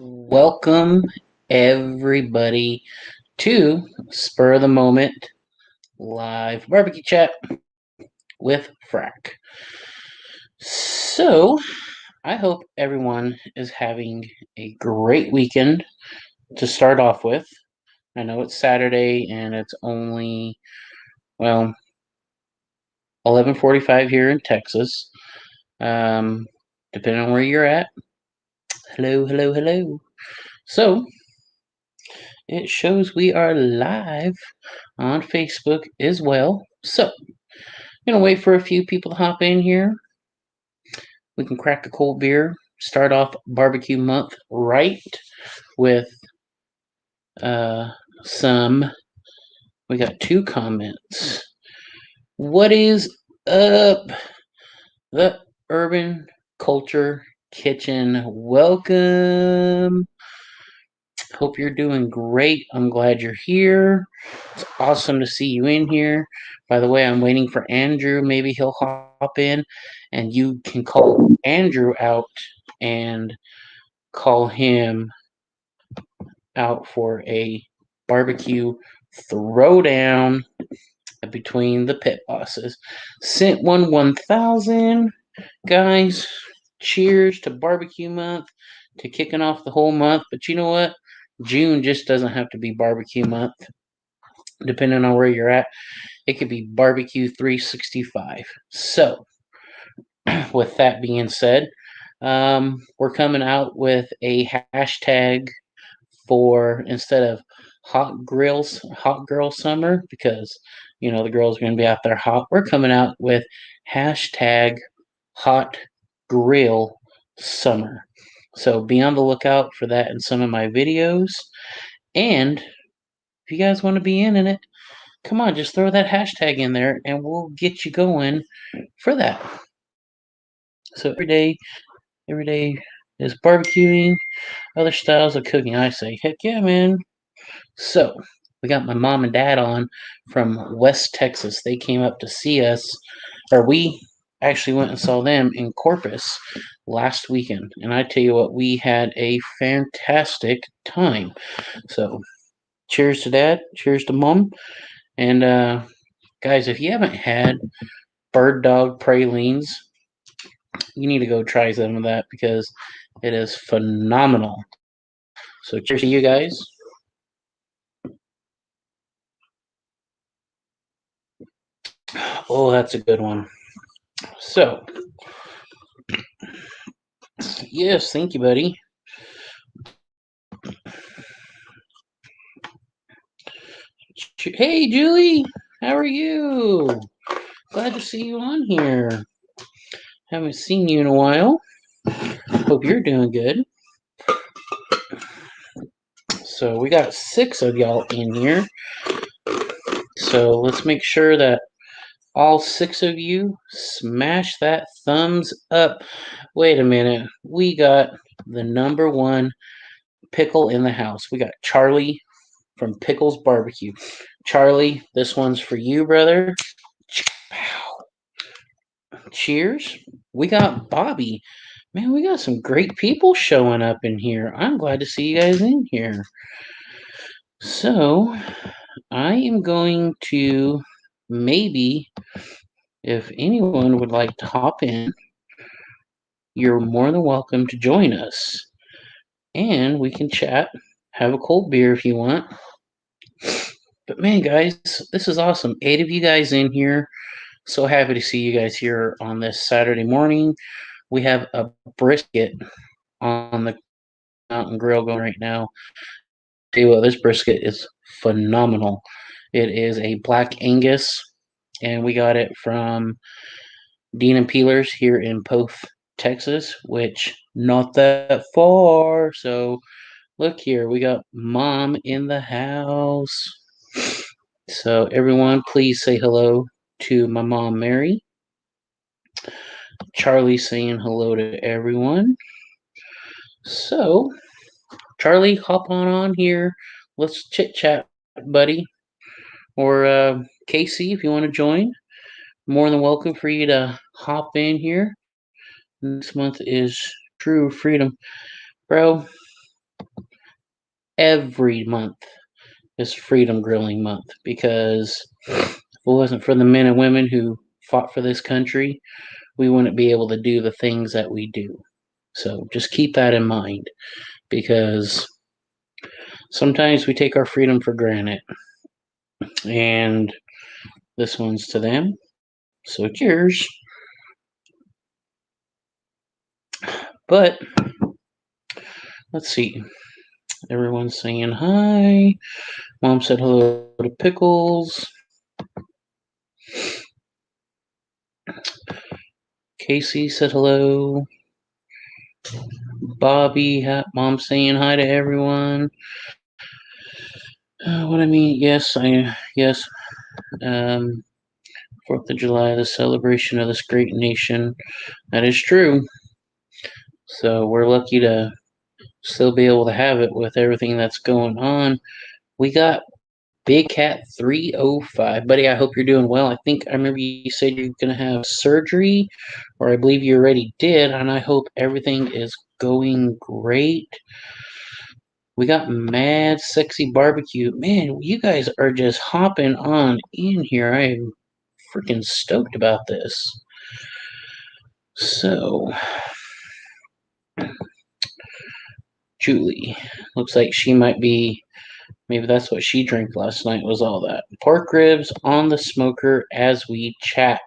Welcome, everybody, to Spur of the Moment live barbecue chat with Frack. So, I hope everyone is having a great weekend to start off with. I know it's Saturday and it's only, well, 11:45 here in Texas. Depending on where you're at. Hello, hello, hello. So, it shows we are live on Facebook as well. So, gonna wait for a few people to hop in here. We can crack a cold beer, start off barbecue month right with some. We got two comments. What is up, the Urban Culture Kitchen? Welcome. Hope you're doing great. I'm glad you're here. It's awesome to see you in here. By the way, I'm waiting for Andrew. Maybe he'll hop in and you can call Andrew out and call him out for a barbecue throwdown between the pit bosses. Sent 1000. Guys, cheers to barbecue month, to kicking off the whole month. But you know what? June just doesn't have to be barbecue month. Depending on where you're at, it could be barbecue 365. So, with that being said, we're coming out with a hashtag for, instead of hot girl summer, because the girls are going to be out there hot. We're coming out with hashtag hot grill summer. So be on the lookout for that in some of my videos. And if you guys want to be in it, come on, just throw that hashtag in there and we'll get you going for that. So every day is barbecuing, other styles of cooking. I say, heck yeah, man. So we got my mom and dad on from West Texas. They came up to see us, or we actually went and saw them in Corpus last weekend. And I tell you what, we had a fantastic time. So cheers to dad, cheers to mom. And guys, if you haven't had bird dog pralines, you need to go try some of that because it is phenomenal. So cheers to you guys. Oh, that's a good one. So, yes, thank you, buddy. Hey, Julie, how are you? Glad to see you on here. Haven't seen you in a while. Hope you're doing good. So, we got 6 of y'all in here. So, let's make sure that all 6 of you smash that thumbs up. Wait a minute. We got the number 1 pickle in the house. We got Charlie from Pickles Barbecue. Charlie, this one's for you, brother. Cheers. We got Bobby. Man, we got some great people showing up in here. I'm glad to see you guys in here. So, I am going to maybe, if anyone would like to hop in, you're more than welcome to join us. And we can chat, have a cold beer if you want. But man, guys, this is awesome. 8 of you guys in here. So happy to see you guys here on this Saturday morning. We have a brisket on the mountain grill going right now. Tell you what, this brisket is phenomenal. It is a Black Angus, and we got it from Dean and Peelers here in Poth, Texas, which not that far. So look here, we got mom in the house. So everyone, please say hello to my mom, Mary. Charlie saying hello to everyone. So, Charlie, hop on here. Let's chit chat, buddy. Or Casey, if you want to join, more than welcome for you to hop in here. Next month is True Freedom. Bro, every month is Freedom Grilling Month, because if it wasn't for the men and women who fought for this country, we wouldn't be able to do the things that we do. So just keep that in mind, because sometimes we take our freedom for granted. And this one's to them. So cheers. But let's see. Everyone's saying hi. Mom said hello to Pickles. Casey said hello. Bobby, Mom saying hi to everyone. What I mean, yes. 4th of July, the celebration of this great nation. That is true. So we're lucky to still be able to have it with everything that's going on. We got Big Cat 305. Buddy, I hope you're doing well. I think I remember you said you're going to have surgery, or I believe you already did, and I hope everything is going great. We got Mad Sexy Barbecue. Man, you guys are just hopping on in here. I am freaking stoked about this. So, Julie, looks like she might be, maybe that's what she drank last night, was all that. Pork ribs on the smoker as we chat.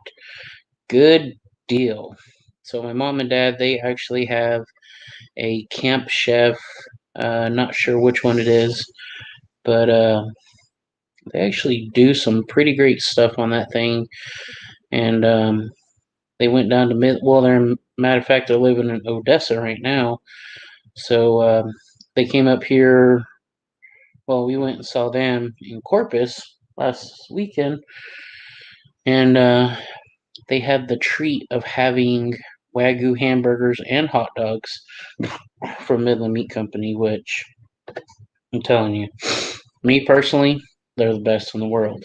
Good deal. So my mom and dad, they actually have a Camp Chef. Not sure which one it is, but they actually do some pretty great stuff on that thing. And they went down to they're, matter of fact, they're living in Odessa right now. So they came up here. Well, we went and saw them in Corpus last weekend, and they had the treat of having Wagyu hamburgers and hot dogs from Midland Meat Company, which I'm telling you, me personally, they're the best in the world.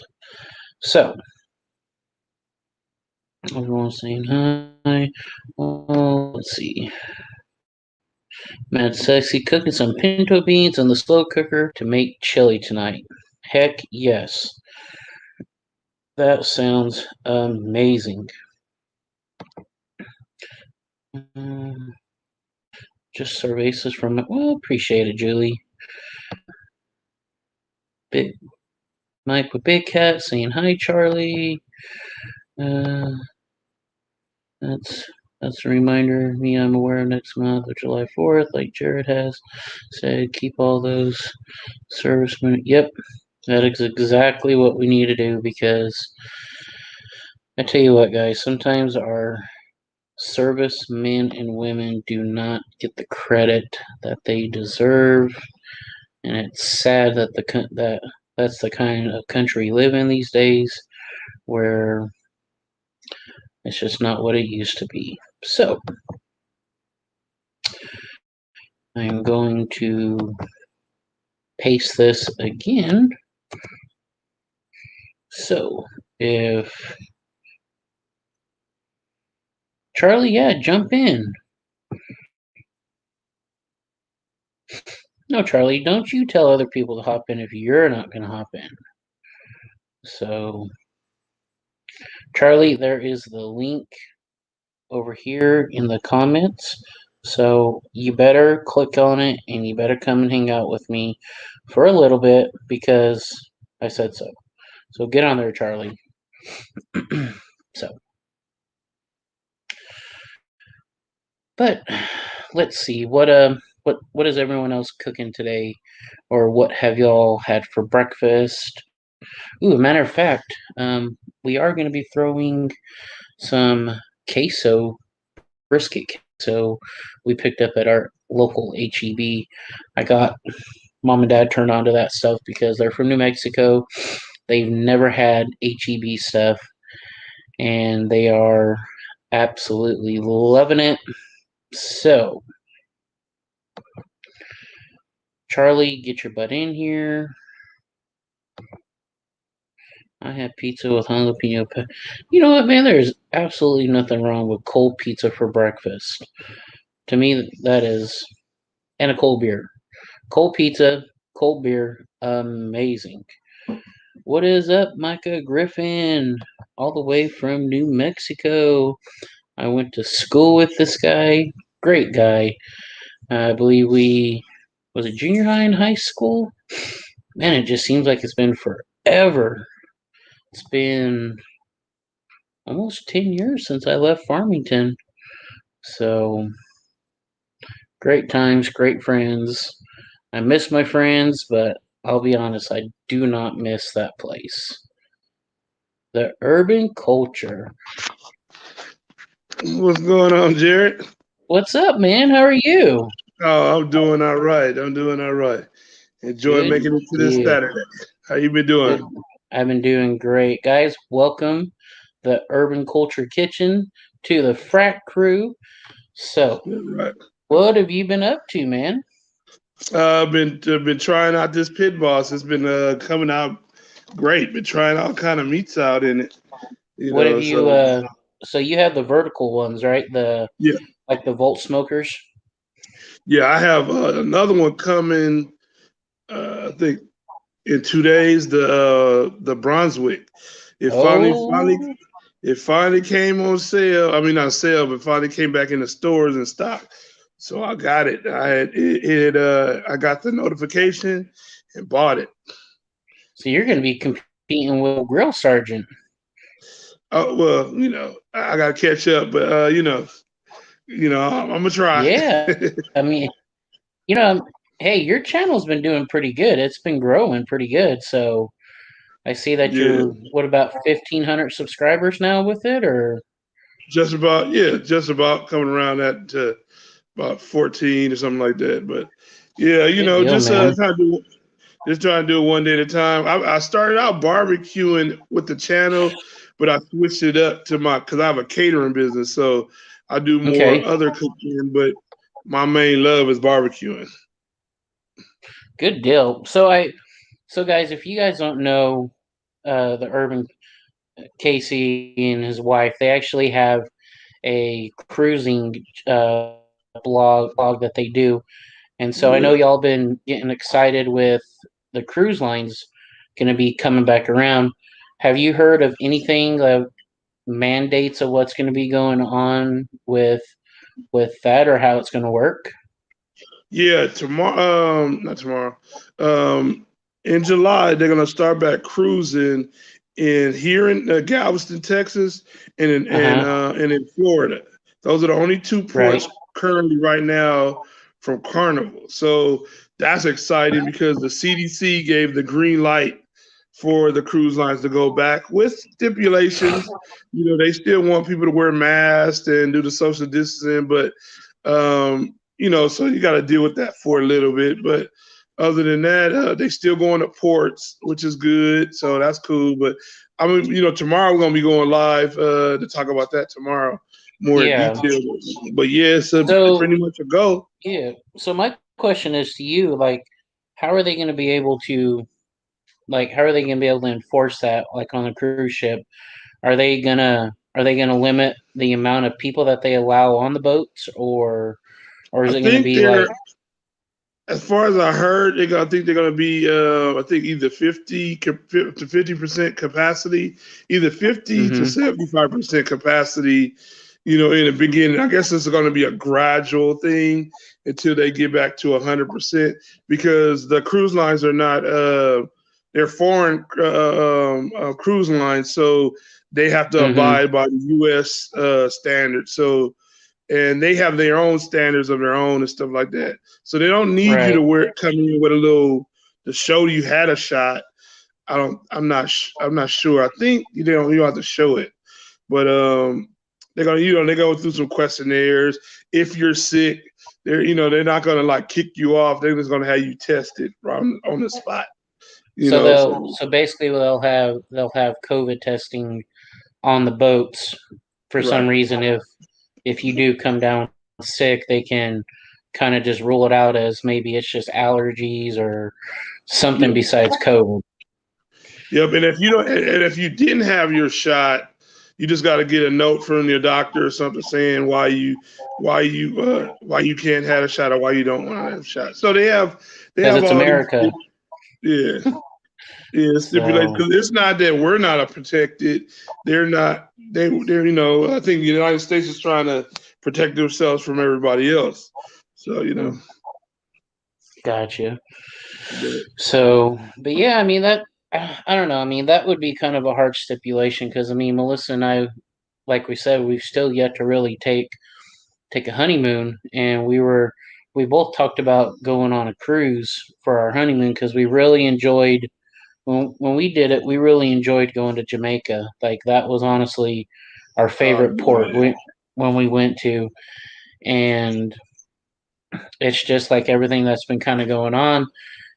So, everyone's saying hi. Well, let's see. Mad Sexy cooking some pinto beans in the slow cooker to make chili tonight. Heck yes. That sounds amazing. Just surveys from, well, appreciate it, Julie. Big Mike with Big Cat saying hi, Charlie. That's a reminder. Me, I'm aware next month of July 4th, like Jared has said, keep all those servicemen. Yep, that is exactly what we need to do, because I tell you what, guys, sometimes our servicemen and women do not get the credit that they deserve, and it's sad that that's the kind of country we live in these days, where it's just not what it used to be. So, I'm going to paste this again. So, if Charlie, yeah, jump in. No, Charlie, don't you tell other people to hop in if you're not going to hop in. So, Charlie, there is the link over here in the comments. So, you better click on it, and you better come and hang out with me for a little bit, because I said so. So, get on there, Charlie. So, but let's see, what is everyone else cooking today, or what have y'all had for breakfast? Ooh, matter of fact, we are going to be throwing some queso, brisket queso we picked up at our local HEB. I got mom and dad turned on to that stuff because they're from New Mexico. They've never had HEB stuff, and they are absolutely loving it. So, Charlie, get your butt in here. I had pizza with jalapeno pepper. You know what, man? There's absolutely nothing wrong with cold pizza for breakfast. To me, that is, and a cold beer. Cold pizza, cold beer, amazing. What is up, Micah Griffin? All the way from New Mexico. I went to school with this guy. Great guy. I believe we was it junior high and high school. Man, it just seems like it's been forever. It's been almost 10 years since I left Farmington. So, great times, great friends. I miss my friends, but I'll be honest, I do not miss that place. The urban culture. What's going on, Jared? What's up, man? How are you? Oh, I'm doing all right. I'm doing all right. Enjoy Good making it to this deal. Saturday. How you been Good. doing? I've been doing great. Guys, welcome the Urban Culture Kitchen to the Frat Crew. So, All right. what have you been up to, man? I've been trying out this pit boss. It's been coming out great. Been trying all kind of meats out in it. You What have know, you so so you have the vertical ones, right? The yeah, like the Volt smokers? yeah. I have another one coming. I think in 2 days. The Brunswick. It finally, finally, Oh, it finally came on sale. I mean, not sale, but finally came back in the stores and stock. So I got it. I got the notification and bought it. so you're going to be competing with Grill Sergeant. Oh well, I got to catch up, but I'm gonna try. Yeah. I mean, you know, hey, your channel's been doing pretty good. It's been growing pretty good. So, I see that Yeah, you're what about 1,500 subscribers now with it, or just about. Yeah, just about coming around that to about 14 or something like that. But yeah, good deal, just man. trying to do it one day at a time. I started out barbecuing with the channel, but I switched it up to because I have a catering business, so I do more Okay, other cooking. But my main love is barbecuing. good deal. So guys, if you guys don't know, the Urban Casey and his wife, they actually have a cruising blog that they do, and so I know Yeah, y'all been getting excited with the cruise lines going to be coming back around. Have you heard of anything of mandates of what's going to be going on with that or how it's going to work? yeah. Tomorrow, not tomorrow. Um, in July, they're gonna start back cruising in here in Galveston, Texas, Uh huh. and in Florida. Those are the only two Right. ports currently right now from Carnival. So that's exciting because the CDC gave the green light for the cruise lines to go back with stipulations. They still want people to wear masks and do the social distancing, but so you got to deal with that for a little bit. But other than that, they still going to ports, which is good. So that's cool. But I mean, tomorrow we're gonna be going live to talk about that tomorrow, more in Yeah. detail. But yeah, it's So pretty much a go. yeah. So my question is to you, like, how are they going to be able to, like, how are they going to be able to enforce that, like, on a cruise ship? Are they gonna limit the amount of people that they allow on the boats, or I is it going to think be like, they're As far as I heard, I think they're going to be, I think either 50% capacity, either 50 to mm-hmm, 75% capacity. In the beginning, I guess it's going to be a gradual thing until they get back to 100%, because the cruise lines are not, they're foreign cruise lines, so they have to mm-hmm, abide by the U.S. Standards. So and they have their own standards of their own and stuff like that. So they don't need you right? to come in with a little to show you had a shot. I don't. I'm not sure. I think you don't have to show it, but they're gonna they go through some questionnaires. If you're sick, they're not gonna like kick you off. They're just gonna have you tested right on the spot. So So so basically they'll have COVID testing on the boats for some right. reason. If you do come down sick, they can kind of just rule it out as maybe it's just allergies or something Yep. besides COVID. Yep. And if you don't, and if you didn't have your shot, You just got to get a note from your doctor or something saying why you can't have a shot or why you don't want to have a shot. So they Because have it's all these, America. yeah. Yeah, stipulated So because it's not that we're not protected. They're not. They're. I think the United States is trying to protect themselves from everybody else. So gotcha. but So, but yeah, I mean that. I don't know. I mean that would be kind of a hard stipulation because I mean Melissa and I, like we said, we've still yet to really take a honeymoon, and we both talked about going on a cruise for our honeymoon because we really enjoyed when we did it. We really enjoyed going to Jamaica. Like that was honestly our favorite port yeah, when we went to, and it's just like everything that's been kind of going on.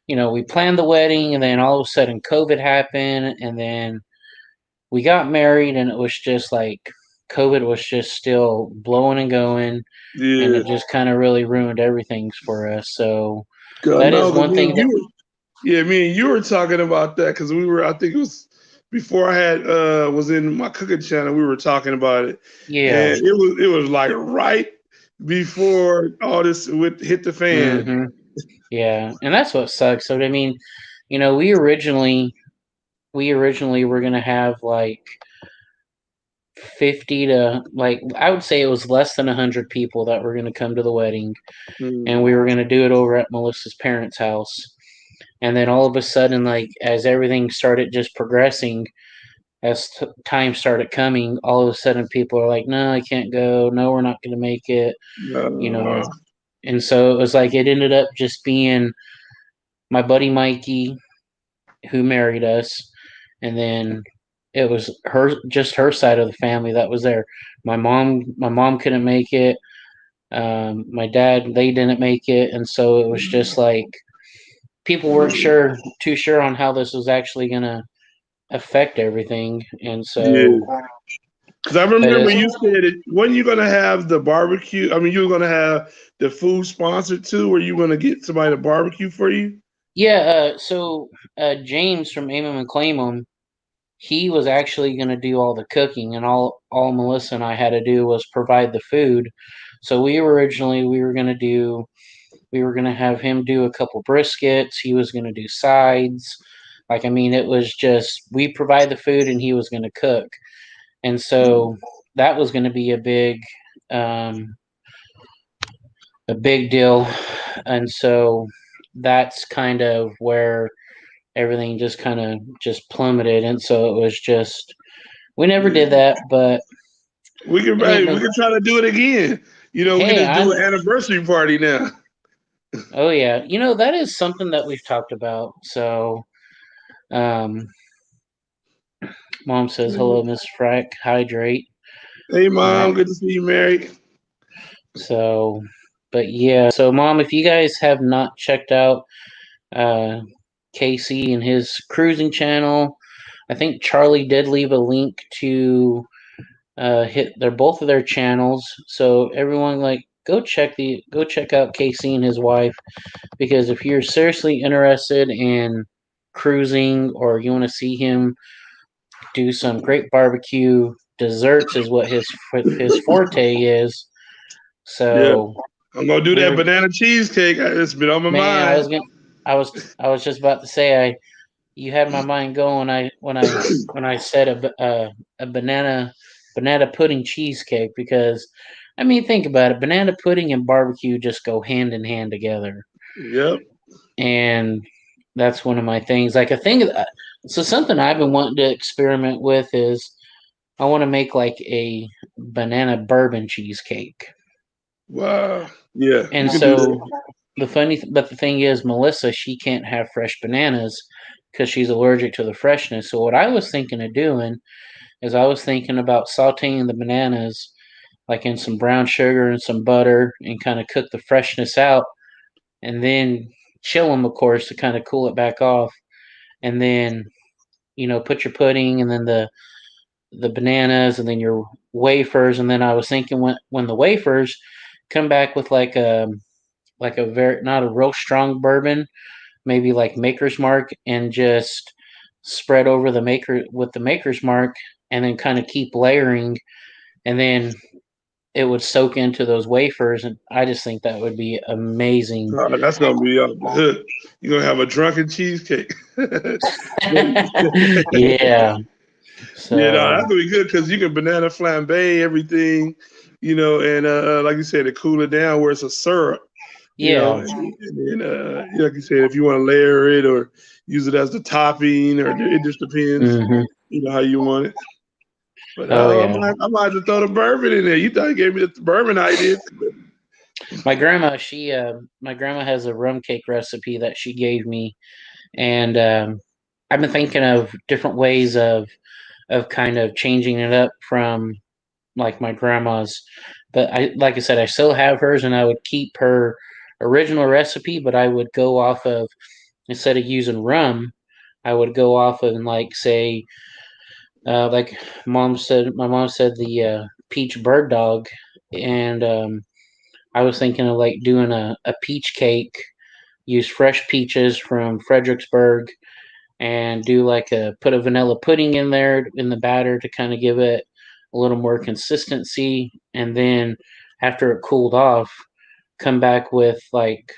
We planned the wedding, and then all of a sudden COVID happened, and then we got married, and it was just like COVID was just still blowing and going, and yeah. it just kind of really ruined everything for us. So God that is no, because one me thing and that, you, yeah, me and you were talking about that because we were. I think it was before I had was in my cooking channel. We were talking about it, yeah, and it was like right before all this would hit the fan. hmm yeah, and that's what sucks. So I mean, we originally were gonna have like 50 to like I would say it was less than 100 people that were gonna come to the wedding, and we Mm, were gonna do it over at Melissa's parents' house. And then all of a sudden, like as everything started just progressing, as time started coming, all of a sudden people are like, "No, I can't go. No, we're not going to make it." You know, wow. and so it was like it ended up just being my buddy Mikey who married us, and then it was just her side of the family that was there. My mom couldn't make it. My dad, they didn't make it, and so it was just like people weren't too sure on how this was actually going to affect everything, and Yeah. so Because I that remember is. you said it. When you gonna have the barbecue? I mean, you were gonna have the food sponsored too, or you gonna get somebody to barbecue for you? Yeah, so James from Aimum and Claimum, he was actually going to do all the cooking, and all Melissa and I had to do was provide the food. So we were going to have him do a couple briskets. He was going to do sides. Like I mean, it was just we provide the food, and he was going to cook, and so that was going to be um, a big deal, and so that's kind of where everything just kind of just plummeted, and so it was just we never Yeah. did that. But We can, I mean, hey, but we can try to do it again. We can hey, just do I'm an anniversary party now. oh yeah, that is something that we've talked about. So um mom says hello, Miss Frack, hydrate. Hey, All right. mom, good to see you, Mary. So but yeah, so mom, if you guys have not checked out uh Casey and his cruising channel, I think Charlie did leave a link to hit their both of their channels. So everyone, like, go check out Casey and his wife, because if you're seriously interested in cruising, or you want to see him do some great barbecue desserts, is what his forte is. Yeah, So I'm gonna do we that were banana cheesecake. It's been on my man, I mind. was gonna I was just about to say you had my mind going. When I said a banana pudding cheesecake, because I mean think about it, banana pudding and barbecue just go hand in hand together, Yep. and that's one of my things. Like a thing, so something I've been wanting to experiment with is I want to make like a banana bourbon cheesecake, Wow. Yeah, you and can do so that. but the thing is, Melissa, she can't have fresh bananas because she's allergic to the freshness. So what I was thinking of doing is I was thinking about sauteing the bananas like in some brown sugar and some butter, and kind of cook the freshness out, and then chill them, of course, to kind of cool it back off, and then put your pudding, and then the bananas, and then your wafers, and then I was thinking when the wafers come back with like a very not a real strong bourbon, maybe like Maker's Mark, and just spread over the Maker's Mark and then kind of keep layering, and then it would soak into those wafers, and I just think that would be amazing. That's gonna be off the hook. You're gonna have a drunken cheesecake. Yeah. Yeah, no, So that's gonna be good because you can banana flambe everything, and like you said, to cool it down where it's a syrup, yeah. and then like you said, if you want to layer it or use it as the topping, or it just depends, Hmm. how you want it. But Oh I yeah. might have to throw the bourbon in there. You thought you gave me the bourbon idea. My grandma has a rum cake recipe that she gave me, and I've been thinking of different ways of kind of changing it up from like my grandma's. But like I said, I still have hers, and I would keep her original recipe, but I would go off of, instead of using rum, I would go off of, and like say, like my mom said the peach bird dog, and I was thinking of like doing a peach cake, use fresh peaches from Fredericksburg, and do like put a vanilla pudding in there in the batter to kind of give it a little more consistency, and then after it cooled off, come back with like,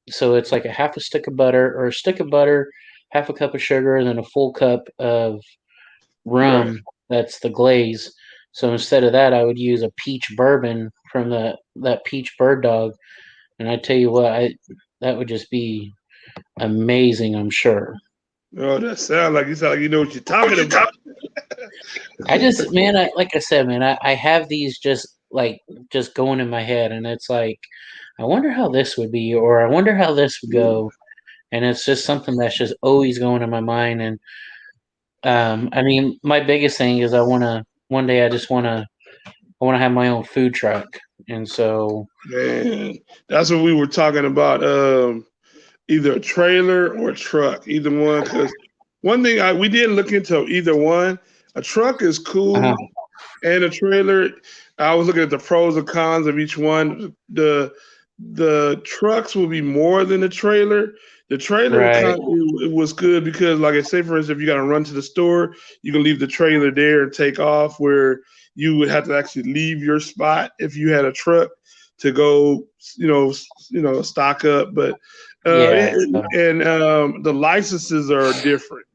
so it's like a half a stick of butter, or a stick of butter, half a cup of sugar, and then a full cup of Right. rum. That's the glaze. So instead of that, I would use a peach bourbon from that peach bird dog, and I tell you what, I that would just be amazing. I'm sure. Oh, that sound like you know what you're talking about. I just, man, like I said, man, I have these just going in my head, and it's like, I wonder how this would be, or I wonder how this would go, and it's just something that's just always going in my mind. And I mean, my biggest thing is I want to one day I want to have my own food truck, and so Man, that's what we were talking about. Either a trailer or a truck, either one. Because one thing we didn't look into either one. A truck is uh cool, and a trailer. I was looking at the pros and cons of each one. The trucks will be more than the trailer. The trailer right, it was good because, like I say, for instance, if you got to run to the store, you can leave the trailer there and take off. Where you would have to actually leave your spot if you had a truck to go, stock up. But yeah, and the licenses are different.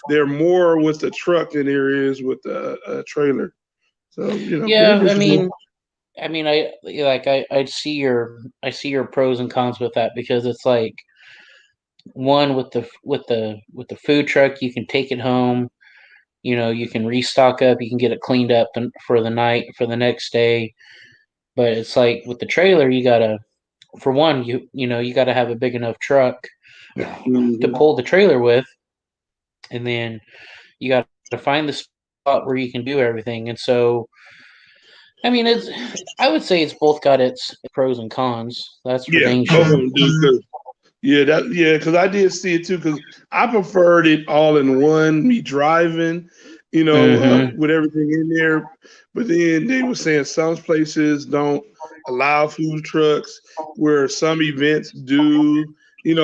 They're more with the truck than there is with a trailer. So but it's yeah. interesting. I mean, I see your pros and cons with that, because it's like, one, with the food truck, you can take it home. You can restock up, you can get it cleaned up for the night, for the next day. But it's like with the trailer, you gotta, for one, you gotta have a big enough truck to Hmm. pull the trailer with, and then you gotta find the spot where you can do everything. And so, I mean, I would say it's both got its pros and cons. That's for Yeah, dang both of sure. them do. Because I did see it too. Because I preferred it all in one. Me driving, Mm-hmm. with everything in there. But then they were saying some places don't allow food trucks, where some events do.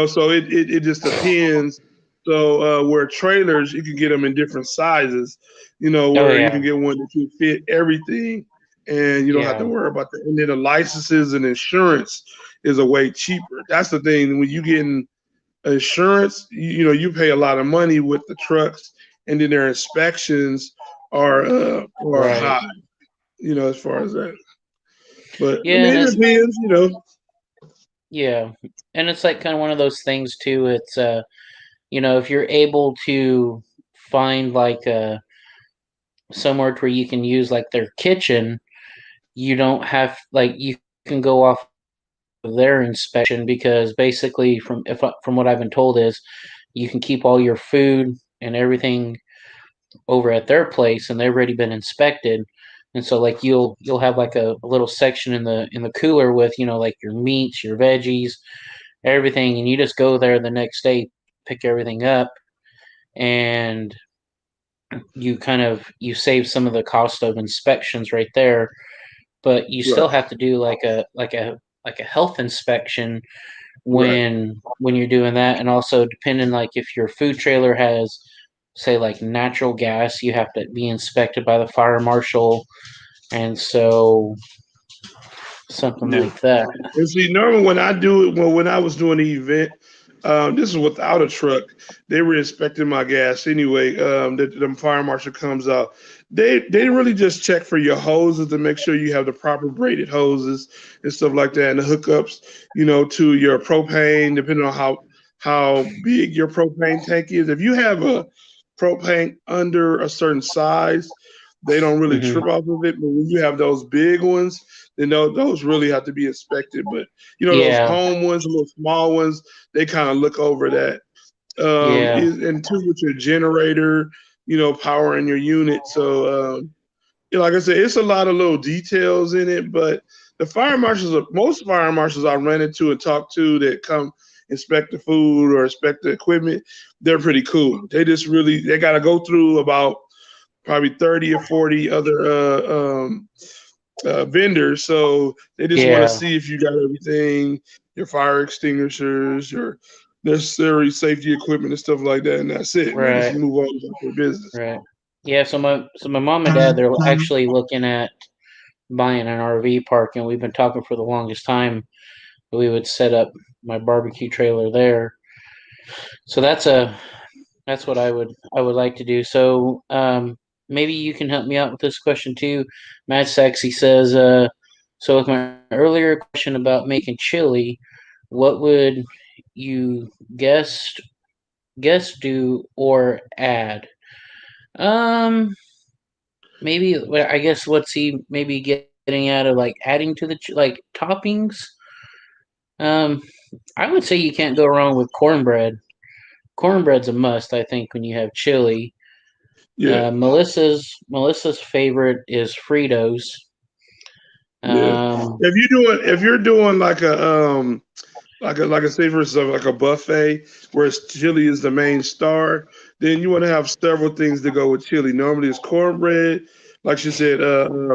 So it just depends. So where trailers, you can get them in different sizes. Oh Where you yeah, can get one that can fit everything, and you don't have to yeah, worry about that. And then the licenses and insurance is a way cheaper. That's the thing. When you get insurance, you pay a lot of money with the trucks, and then their inspections are right. high. As far as that. But I Yeah, mean, and it depends. yeah, and it's like kind of one of those things too. It's if you're able to find like somewhere to where you can use like their kitchen, you don't have, like, you can go off of their inspection, because basically, from what I've been told, is you can keep all your food and everything over at their place, and they've already been inspected. And so like you'll have like a little section in the cooler with, like, your meats, your veggies, everything, and you just go there the next day, pick everything up, and you save some of the cost of inspections right there. But you still Right, have to do like a health inspection right, when you're doing that, and also depending, like, if your food trailer has say like natural gas, you have to be inspected by the fire marshal, and so something Yeah. like that. And see, normally when I do it, well, when I was doing the event, this is without a truck. They were inspecting my gas anyway. The fire marshal comes out. They really just check for your hoses to make sure you have the proper braided hoses and stuff like that, and the hookups, to your propane, depending on how big your propane tank is. If you have a propane under a certain size, they don't really Hmm. trip off of it. But when you have those big ones, then those really have to be inspected. But those Yeah, home ones, the little small ones, they kind of look over that. yeah, And two, with your generator, powering your unit. So like I said, it's a lot of little details in it. But the fire marshals, most fire marshals I ran into and talked to that come inspect the food or inspect the equipment, they're pretty cool. They got to go through about probably 30 or 40 other vendors. So they just want to yeah. see if you got everything, your fire extinguishers, your necessary safety equipment and stuff like that, and that's it. And they just Right, move on about their business. right. Yeah. So my mom and dad, they're actually looking at buying an RV park, and we've been talking for the longest time. We would set up my barbecue trailer there. So that's what I would like to do. So maybe you can help me out with this question too. Matt Sexy says, so with my earlier question about making chili, what would you guess do or add? Um, maybe I guess what's he maybe getting at of like adding to the like toppings? Um, I would say you can't go wrong with cornbread. Cornbread's a must, I think, when you have chili. Yeah, Melissa's favorite is Fritos. yeah. Um, If you're doing like a say for instance, like a buffet where chili is the main star, then you want to have several things to go with chili. Normally it's cornbread, like she said,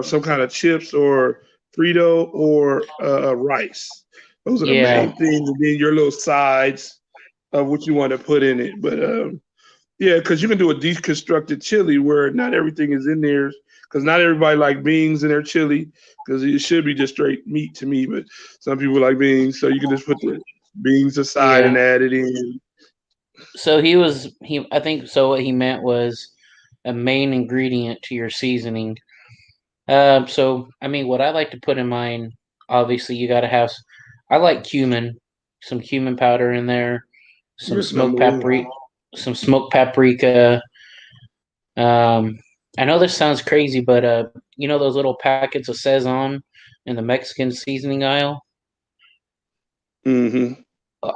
some kind of chips or Frito or rice. Those are the yeah, main things, and then your little sides of what you want to put in it. But yeah, because you can do a deconstructed chili where not everything is in there. Because not everybody like beans in their chili. Because it should be just straight meat to me, but some people like beans, so you can just put the beans aside yeah. and add it in. So he. I think so. What he meant was a main ingredient to your seasoning. So I mean, what I like to put in mine, obviously, you got to have. I like cumin, some cumin powder in there, some That's smoked number one. paprika, some smoked paprika. Um, I know this sounds crazy, but you know those little packets of Szechuan in the Mexican seasoning aisle. Mm-hmm. Uh,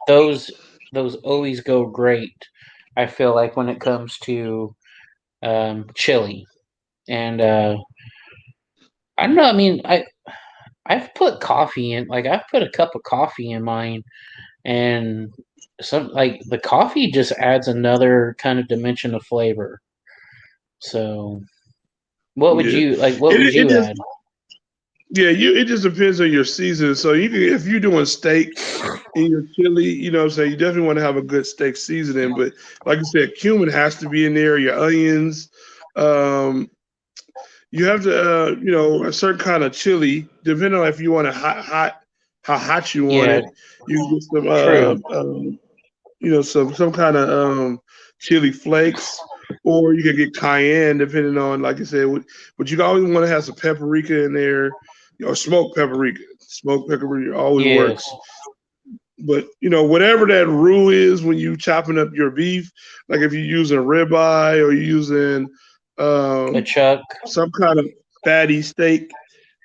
those those always go great. I feel like when it comes to chili, and I don't know. I mean, I've put coffee in. Like I've put a cup of coffee in mine, and some like the coffee just adds another kind of dimension of flavor. So, what would Yeah. you like? What would It you just add? it just depends on your season. So you can if you're doing steak in your chili, so you definitely want to have a good steak seasoning. But like I said, cumin has to be in there, your onions. Um, you have to, a certain kind of chili, depending on if you want it how hot you want Yeah, it. You can get true. some kind of chili flakes, or you can get cayenne, depending on, like I said, but you always want to have some paprika in there, or smoked paprika. Smoked paprika always Yes, works. But whatever that roux is when you chopping up your beef, like if you're using ribeye or you're using a um, chuck. some kind of fatty steak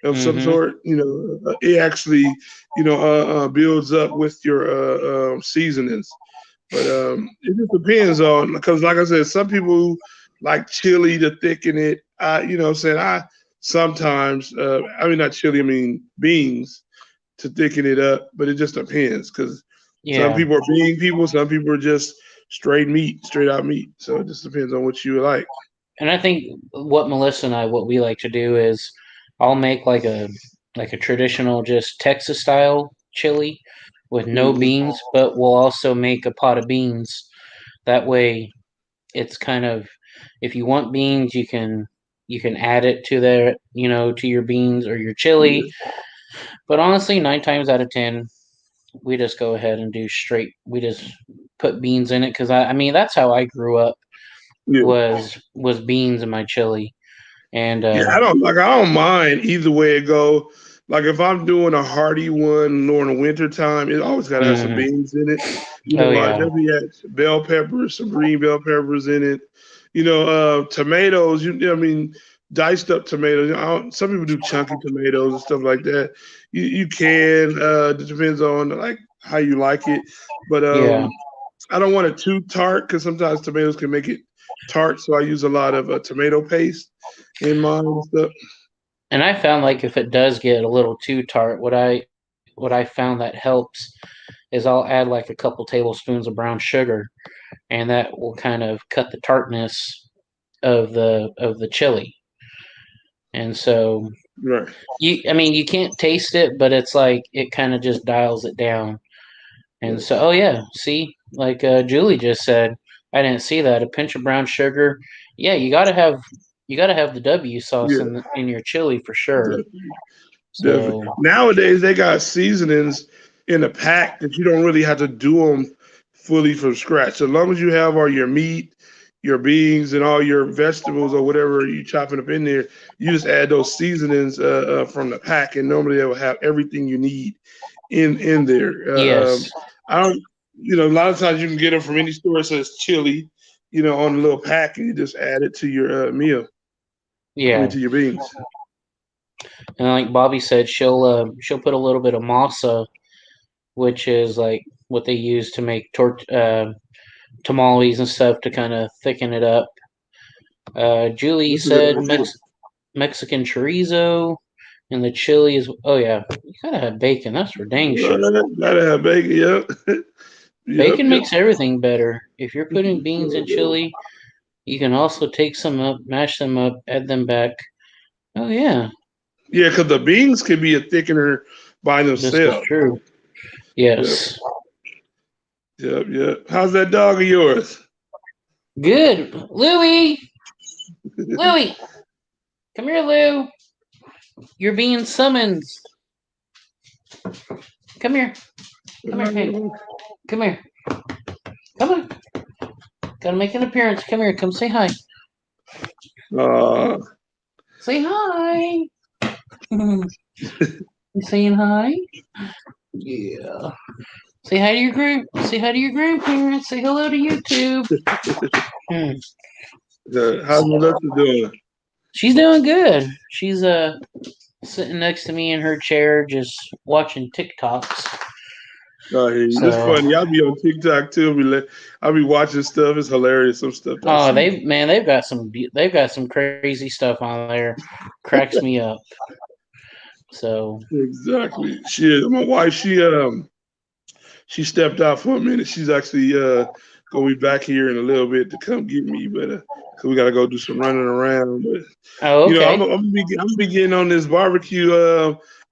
of some Mm-hmm. sort, it actually, builds up with your seasonings. But it just depends on, because like I said, some people like chili to thicken it. What I'm saying, I sometimes, I mean not chili, I mean beans to thicken it up, but it just depends because some Yeah, people are bean people, some people are just straight out meat. So it just depends on what you like. and I think what Melissa and I, what we like to do is, I'll make like a traditional just Texas style chili with no Hmm. beans, but we'll also make a pot of beans. That way, it's kind of, if you want beans, you can add it to their, to your beans or your chili. Yeah, But honestly, 9 times out of 10, we just go ahead and do straight. We just put beans in it because I mean that's how I grew up, yeah. was beans in my chili. And Yeah, I don't mind either way it go. Like if I'm doing a hearty one during the winter time, it always gotta have some mhm. beans in it. You Oh know, I yeah, definitely add bell peppers, some green bell peppers in it. You know, tomatoes. I mean, diced up tomatoes. Some people do chunky tomatoes and stuff like that. You can. It depends on like how you like it, but yeah. I don't want it too tart because sometimes tomatoes can make it tart. So I use a lot of tomato paste in mine and stuff. And I found like if it does get a little too tart, what I found that helps is I'll add like a couple tablespoons of brown sugar, and that will kind of cut the tartness of the chili. And so Right. I mean, you can't taste it, but it's like it kind of just dials it down. And Right. so, oh yeah, see, like Julie just said, I didn't see that. A pinch of brown sugar. Yeah, you gotta have the W sauce Yeah. in your chili for sure. Definitely. Definitely. So Nowadays they got seasonings in a pack that you don't really have to do them fully from scratch. As long as you have all your meat, your beans, and all your vegetables or whatever you chopping up in there, you just add those seasonings from the pack, and normally they will have everything you need in there. yes, I don't, a lot of times you can get them from any store that says chili, on a little pack, and you just add it to your meal. I mean, yeah. to your beans. And like Bobby said, she'll put a little bit of masa, which is like what they use to make tamales and stuff to kind of thicken it up. Julie That's a good said idea. Mexican chorizo, and the chili is. Oh yeah, you gotta have bacon. That's for dang sure. Gotta have bacon. Yep. Yep. Bacon Yep. makes everything better. If you're putting beans in chili, you can also take some up, mash them up, add them back. Oh yeah, Yeah, because the beans can be a thickener by this is themselves. true. Yep. Yes. Yep. Yep. How's that dog of yours? Good. Louie! Louie! Come here, Lou. You're being summoned. Come here. Come here. Hey. Come here. Come on. Gotta make an appearance. Come here. Come say hi. Uh, Say hi. You saying hi? Yeah. Say hi to your say hi to your grandparents. Say hello to YouTube. Hmm. how's Melissa doing? She's doing good. She's sitting next to me in her chair, just watching TikToks. It's So, funny. I'll be on TikTok too. I'll be watching stuff. It's hilarious. Some stuff I oh, see. they've got some crazy stuff on there. Cracks me up. So, Exactly. My wife, she stepped out for a minute. She's actually gonna be back here in a little bit to come get me, but cause we gotta go do some running around. But oh, okay. I'm gonna be getting on this barbecue.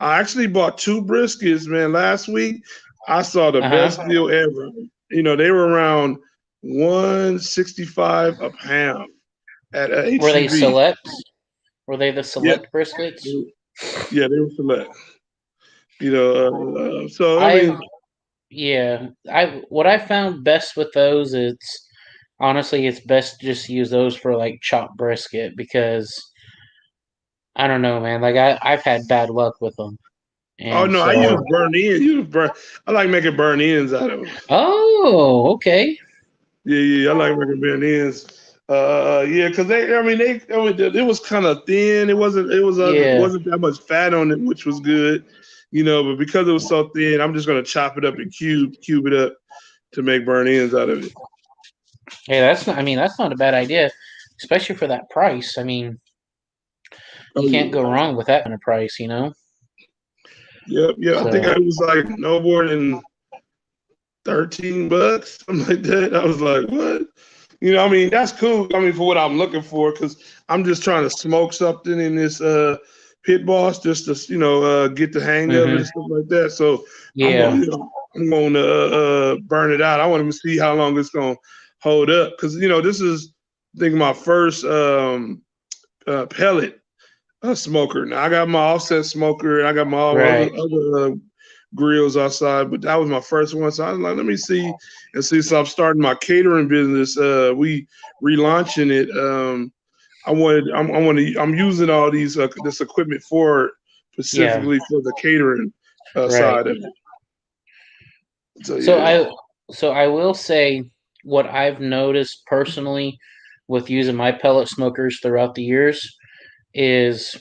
I actually bought two briskets, man. Last week I saw the Uh huh. best deal ever. They were around 165 a pound at Were they HEB. select? Were they the Yeah, select briskets? yeah, they were select. So I I mean, Yeah, I what I found best with those is honestly it's best to just use those for like chopped brisket because I don't know, man. Like I've had bad luck with them, oh and no, I use so burn in. I like making burn ends out of them. oh, okay, Yeah, yeah, I like making burn ends. Yeah, because it was kind of thin. It yeah, wasn't that much fat on it, which was good. But because it was so thin, I'm just gonna chop it up and cube it up to make burn ends out of it. hey, that's not. I mean, that's not a bad idea, especially for that price. I mean, Oh you can't yeah, go wrong with that kind of price, you know. yep, yeah. I think So it was like no more than $13, something like that. I was like, what? I mean, that's cool. I mean, for what I'm looking for, because I'm just trying to smoke something in this pit boss, just to get the hang of it hmm and stuff like that. So I'm yeah, going, I'm going to burn it out. I want to see how long it's going to hold up because this is I think my first pellet smoker. Now I got my offset smoker and I got my all Right. other grills outside, but that was my first one. So I was like, let me see and see. So I'm starting my catering business. We relaunching it. I'm using all these this equipment for Yeah. specifically for the catering Right. side of it. So So yeah, I will say what I've noticed personally with using my pellet smokers throughout the years is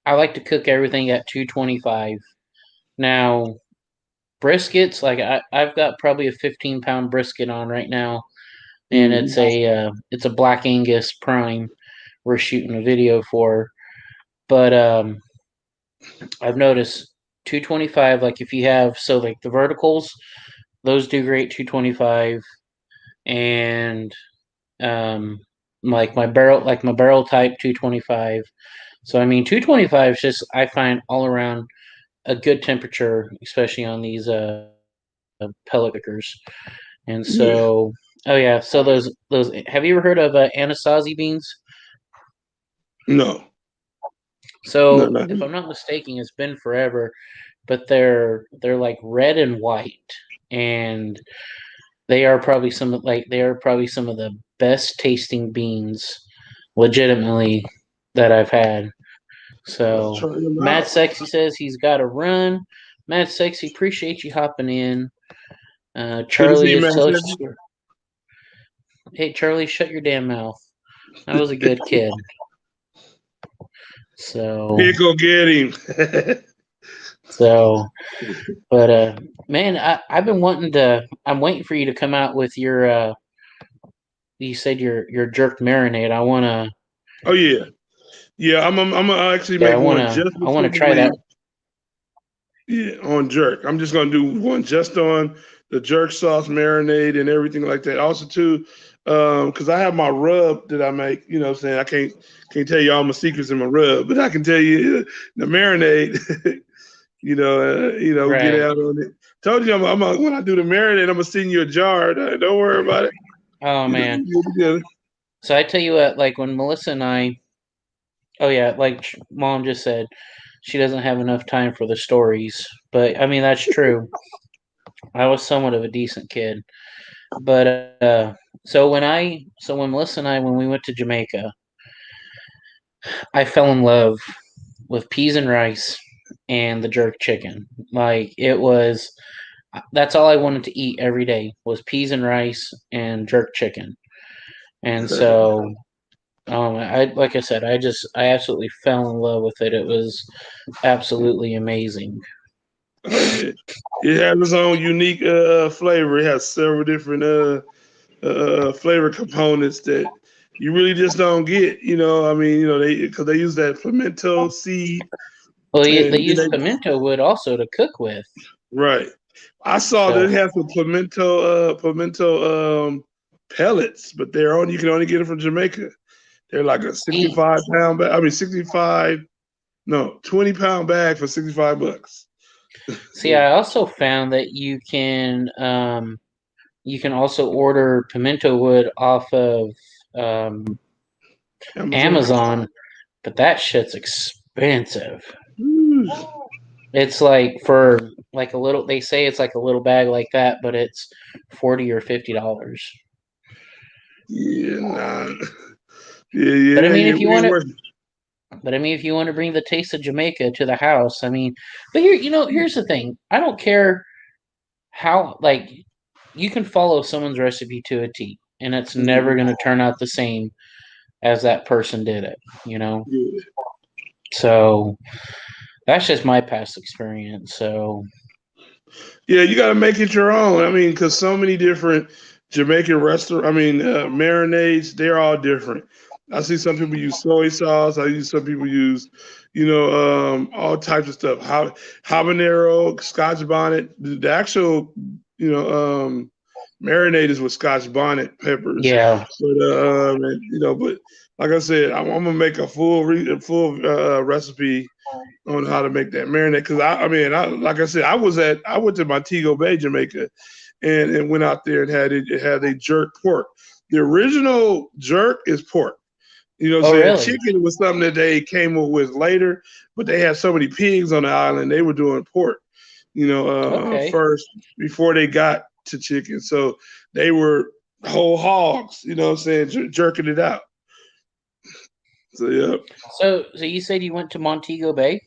I like to cook everything at 225. Now, briskets, like I've got probably a 15-pound brisket on right now, and mm, it's a Black Angus prime we're shooting a video for. But I've noticed 225, like if you have, so like the verticals, those do great 225, and um like my barrel type 225. So I mean 225 is just, I find, all around a good temperature, especially on these pellet cookers. And so, yeah, oh yeah, so those have you ever heard of Anasazi beans? no, no, So not if I'm not mistaken, it's been forever, but they're like red and white, and they are probably some of the best tasting beans, legitimately, that I've had. I'll So try them Mad out. Sexy says he's got to run. Mad Sexy, appreciate you hopping in. Good to see Charlie you, is man. so. Hey Charlie, shut your damn mouth. That was a good kid. So Here, go get him. so, but man, I've been wanting to. I'm waiting for you to come out with your. You said your jerk marinade. I wanna. Oh yeah, yeah. I'm gonna actually Yeah, make one just I wanna try specifically that. on jerk. I'm just gonna do one just on the jerk sauce marinade and everything like that. Also too, because I have my rub that I make. You know, what I'm saying I can't tell you all my secrets in my rub, but I can tell you the marinade. Get Right. out on it. Told you when I do the marinade, I'm gonna send you a jar. Don't worry about it. Oh man. We'll get together. So I tell you what, like when Melissa and I. Oh yeah, like Mom just said, she doesn't have enough time for the stories. But I mean that's true. I was somewhat of a decent kid. But so when Melissa and I, when we went to Jamaica, I fell in love with peas and rice and the jerk chicken. Like it was, that's all I wanted to eat every day was peas and rice and jerk chicken. And so, I like I said, I absolutely fell in love with it. It was absolutely amazing. Oh yeah, it has its own unique flavor. It has several different flavor components that you really just don't get. I mean, they use that pimento seed, Well, they and then use pimento wood also to cook with. right. I saw that So it has some pimento pellets, but you can only get them from Jamaica. They're like a see, 65-pound bag. I mean, 20-pound bag for $65. I also found that you can also order pimento wood off of um, Amazon. Amazon, but that shit's expensive. Ooh. It's like for like a little. They say it's like a little bag like that, but it's $40 or $50. Yeah, nah. Yeah, But I mean, it if you want ain't to, worth it. but I mean, if you want to bring the taste of Jamaica to the house, I mean, but here, here's the thing. I don't care how, like, you can follow someone's recipe to a T, and it's never Mhm. going to turn out the same as that person did it. You know, Yeah. so that's just my past experience. So Yeah, you got to make it your own. I mean, because so many different Jamaican restaurant. I mean, marinades. They're all different. I see some people use soy sauce. I use some people use, all types of stuff. Habanero, Scotch bonnet. The actual, marinade is with Scotch bonnet peppers. yeah, But like I said, I'm gonna make a full recipe on how to make that marinade. Because I mean, like I said, I went to Montego Bay, Jamaica, and went out there and had a jerk pork. The original jerk is pork. You know what Oh, I'm saying? really? Chicken was something that they came up with later, but they had so many pigs on the island, they were doing pork, Okay. first before they got to chicken. So they were whole hogs, you know what I'm saying, jerking it out. So, yeah. So you said you went to Montego Bay?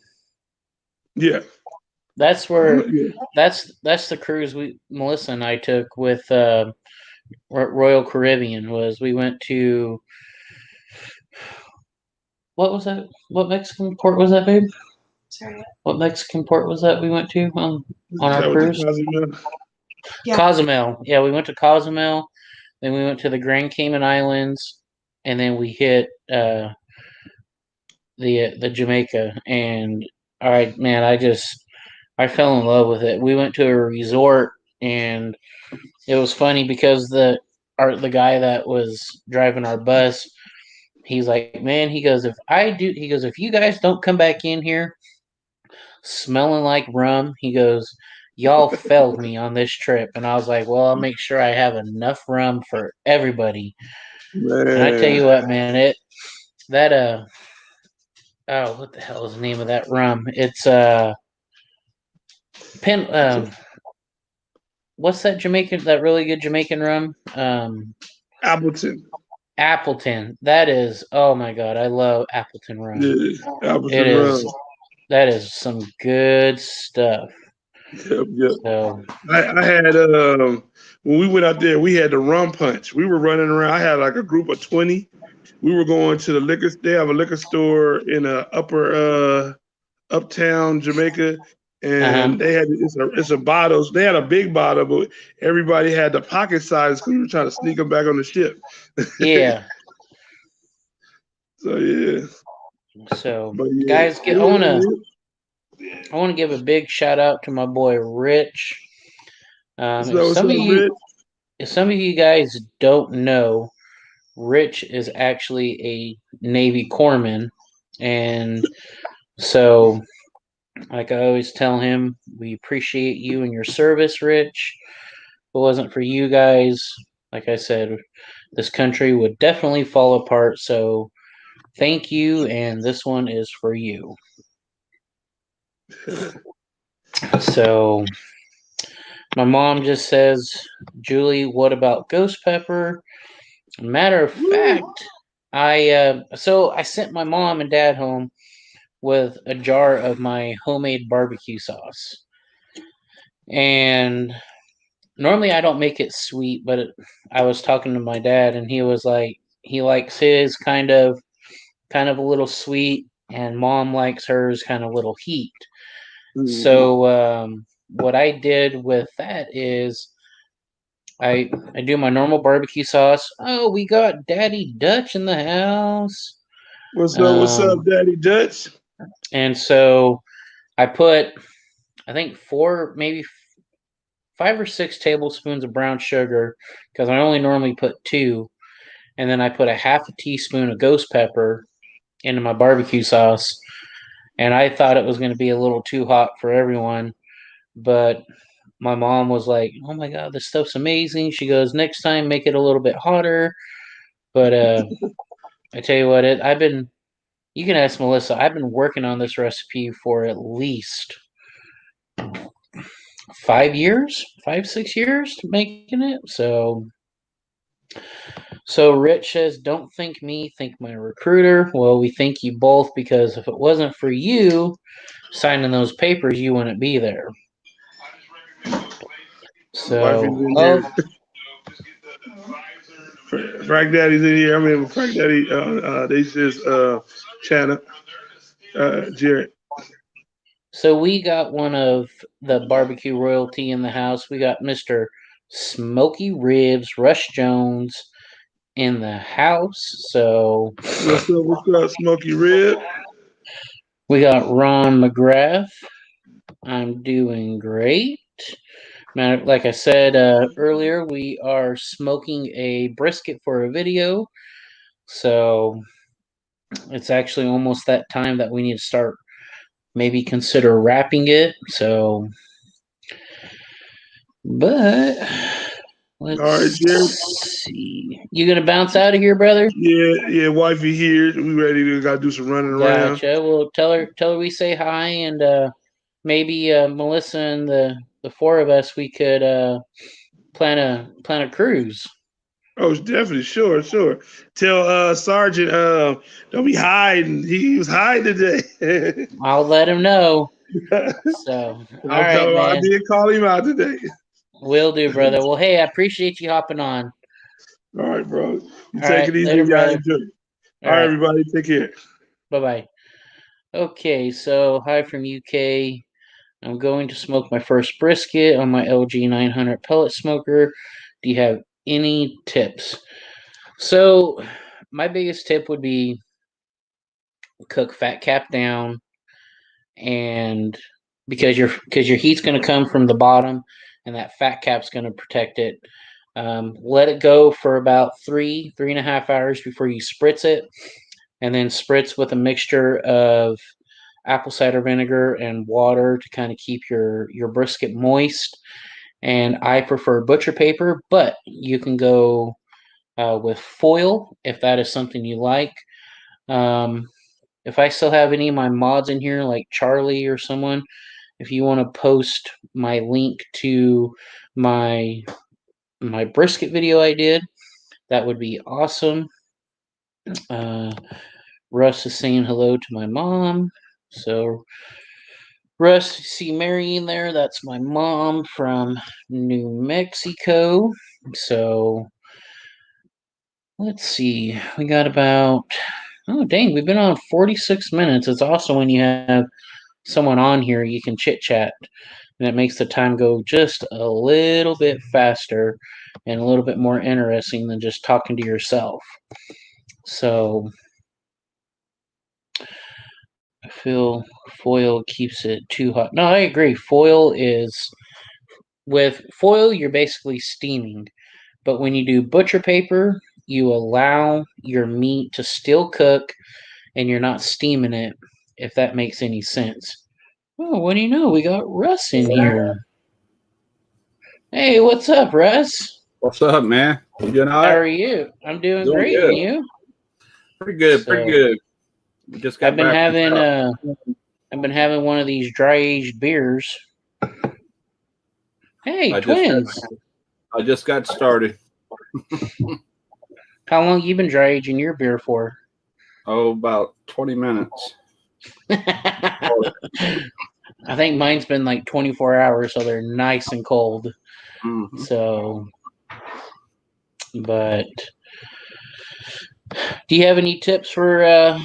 Yeah. That's where Yeah. that's the cruise we Melissa and I took with Royal Caribbean. Was we went to what was that? What Mexican port was that, babe? What Mexican port was that we went to on Is our that what the cruise? Cozumel? Yeah. Cozumel. Yeah, we went to Cozumel. Then we went to the Grand Cayman Islands, and then we hit the Jamaica. And all right, man, I fell in love with it. We went to a resort, and it was funny because the guy that was driving our bus, he's like, man, he goes, if you guys don't come back in here smelling like rum, he goes, y'all failed me on this trip. And I was like, well, I'll make sure I have enough rum for everybody. And I tell Man. you what, man, that oh, what the hell is the name of that rum? It's pen what's that really good Jamaican rum? Appleton. Appleton. That is, oh my god, I love Appleton rum. Yeah. It Appleton rum. is that is some good stuff. Yep, yep. So, I had when we went out there, we had the rum punch. We were running around. I had like a group of 20. We were going to the liquor. They have a liquor store in upper uptown Jamaica, uh-huh. and they had it's a bottles. They had a big bottle, but everybody had the pocket size because we were trying to sneak them back on the ship. Yeah. So yeah, So, but yeah, guys, I want to give a big shout out to my boy Rich. so what's up, Rich? If some of you guys don't know, Rich is actually a Navy corpsman, and so like I always tell him, we appreciate you and your service, Rich. If it wasn't for you guys, like I said, this country would definitely fall apart. So thank you, and this one is for you. So my mom just says, Julie, what about ghost pepper? Matter of Woo. fact, I sent my mom and dad home with a jar of my homemade barbecue sauce. And normally I don't make it sweet, but I was talking to my dad and he was like he likes his kind of a little sweet and mom likes hers kind of a little heat. Mhm. So what I did with that is I do my normal barbecue sauce. Oh, we got Daddy Dutch in the house. What's up? What's up, Um, Daddy Dutch? and so I put, I think maybe 5 or 6 tablespoons of brown sugar because I only normally put two. And then I put a half a teaspoon of ghost pepper into my barbecue sauce. And I thought it was going to be a little too hot for everyone. But my mom was like, oh my God, this stuff's amazing. She goes, next time, make it a little bit hotter. But I tell you what, you can ask Melissa, I've been working on this recipe for at least 5 years, 5, 6 years making it. So Rich says, don't thank me, thank my recruiter. Well, we thank you both because if it wasn't for you signing those papers, you wouldn't be there. Wifey's So, in oh, here. Frank Daddy's in here. I mean, Frank Daddy. They just China, Jared. so we got one of the barbecue royalty in the house. We got Mr. Smoky Ribs, Rush Jones in the house. So What's up? What's up, Smoky Rib? we got Ron McGrath. I'm doing great. Like I said earlier, we are smoking a brisket for a video. So it's actually almost that time that we need to start maybe consider wrapping it. So But All right, let's Jared. see. You gonna bounce out of here, brother? Yeah, wifey here. We ready to gotta do some running around. Gotcha. Well, tell her we say hi, and maybe Melissa and the four of us we could plan a cruise. Oh, definitely, sure. Tell Sergeant, don't be hiding. He was hiding today. I'll let him know. So, all I'll tell right, him I man. did call him out today. Will do, brother. Well, hey, I appreciate you hopping on. All right, bro. You All take right, it easy, later, you guys. brother. Enjoy. All All right, right, everybody, take care. bye bye. Okay, so hi from UK. I'm going to smoke my first brisket on my LG 900 pellet smoker. Do you have any tips? So, my biggest tip would be cook fat cap down, and because your heat's going to come from the bottom, and that fat cap's going to protect it. Let it go for about 3.5 hours before you spritz it, and then spritz with a mixture of apple cider vinegar and water to kind of keep your brisket moist. And I prefer butcher paper, but you can go with foil if that is something you like. Um, if I still have any of my mods in here, like Charlie or someone, if you want to post my link to my my brisket video I did, that would be awesome. Uh, Russ is saying hello to my mom. So Russ, see Mary in there? That's my mom from New Mexico. So let's see. We got about, oh dang, we've been on 46 minutes. It's awesome when you have someone on here you can chit chat, and it makes the time go just a little bit faster and a little bit more interesting than just talking to yourself. So I feel foil keeps it too hot. No, I agree. With foil, you're basically steaming. But when you do butcher paper, you allow your meat to still cook and you're not steaming it, if that makes any sense. Oh, what do you know? We got Russ in here. Hey, what's up, Russ? What's up, man? You doing all How right? are you? I'm doing Doing great, and good. you? Pretty good. Pretty So good. We just I've got been back from having South. I've been having one of these dry aged beers. Hey, I just got. twins. I just got started. How long you been dry aging your beer for? Oh, about 20 minutes. I think mine's been like 24 hours, so they're nice and cold. Mm-hmm. So, but do you have any tips for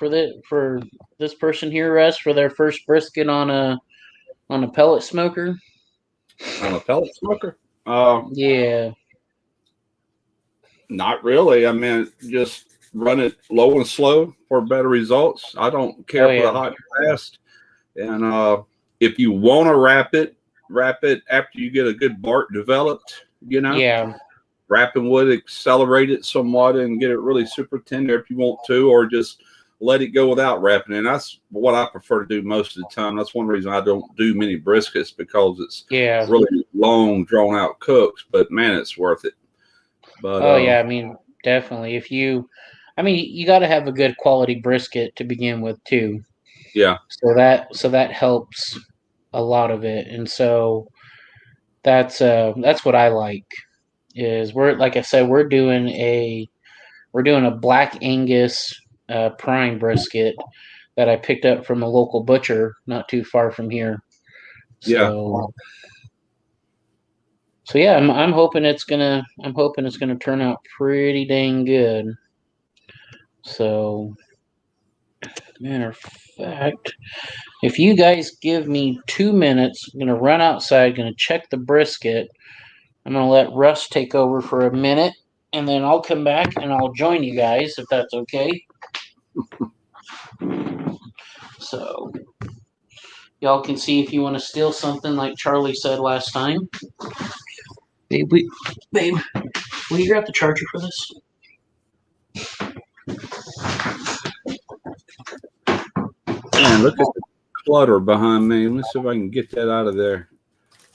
this person here, Russ, for their first brisket on a pellet smoker? On a pellet smoker? Uh, Yeah, Not really. I mean, just run it low and slow for better results. I don't oh care for the yeah, hot and fast. And if you want to wrap it after you get a good bark developed. yeah, Wrapping would accelerate it somewhat and get it really super tender if you want to, or just let it go without wrapping. And that's what I prefer to do most of the time. That's one reason I don't do many briskets, because it's yeah. really long, drawn out cooks. But man, it's worth it. But Oh yeah. I mean, definitely. I mean, you got to have a good quality brisket to begin with too. yeah, So that helps a lot of it, and so that's what I like. Is we're like I said, we're doing a Black Angus prime brisket that I picked up from a local butcher not too far from here. yeah. So yeah, I'm hoping it's gonna turn out pretty dang good. So matter of fact, if you guys give me 2 minutes, I'm gonna run outside, gonna check the brisket. I'm gonna let Russ take over for a minute, and then I'll come back and I'll join you guys if that's okay. So y'all can see if you want to steal something like Charlie said last time. Babe, will you grab the charger for this? Man, look at the clutter behind me. Let me see if I can get that out of there.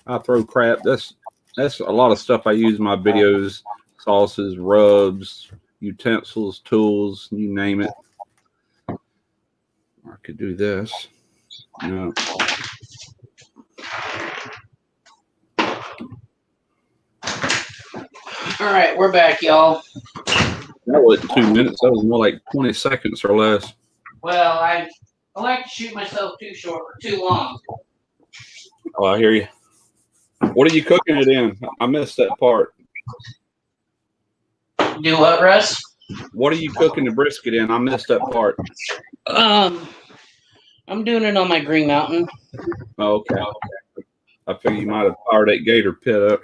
I throw crap. That's a lot of stuff I use in my videos: sauces, rubs, utensils, tools, you name it. I could do this. No. All right, we're back, y'all. That wasn't 2 minutes. That was more like 20 seconds or less. Well, I like to shoot myself too short or too long. Oh, I hear you. What are you cooking it in? I missed that part. Do what, Russ? What are you cooking the brisket in? I missed that part. I'm doing it on my Green Mountain. Oh, okay. I figured you might have fired that gator pit up.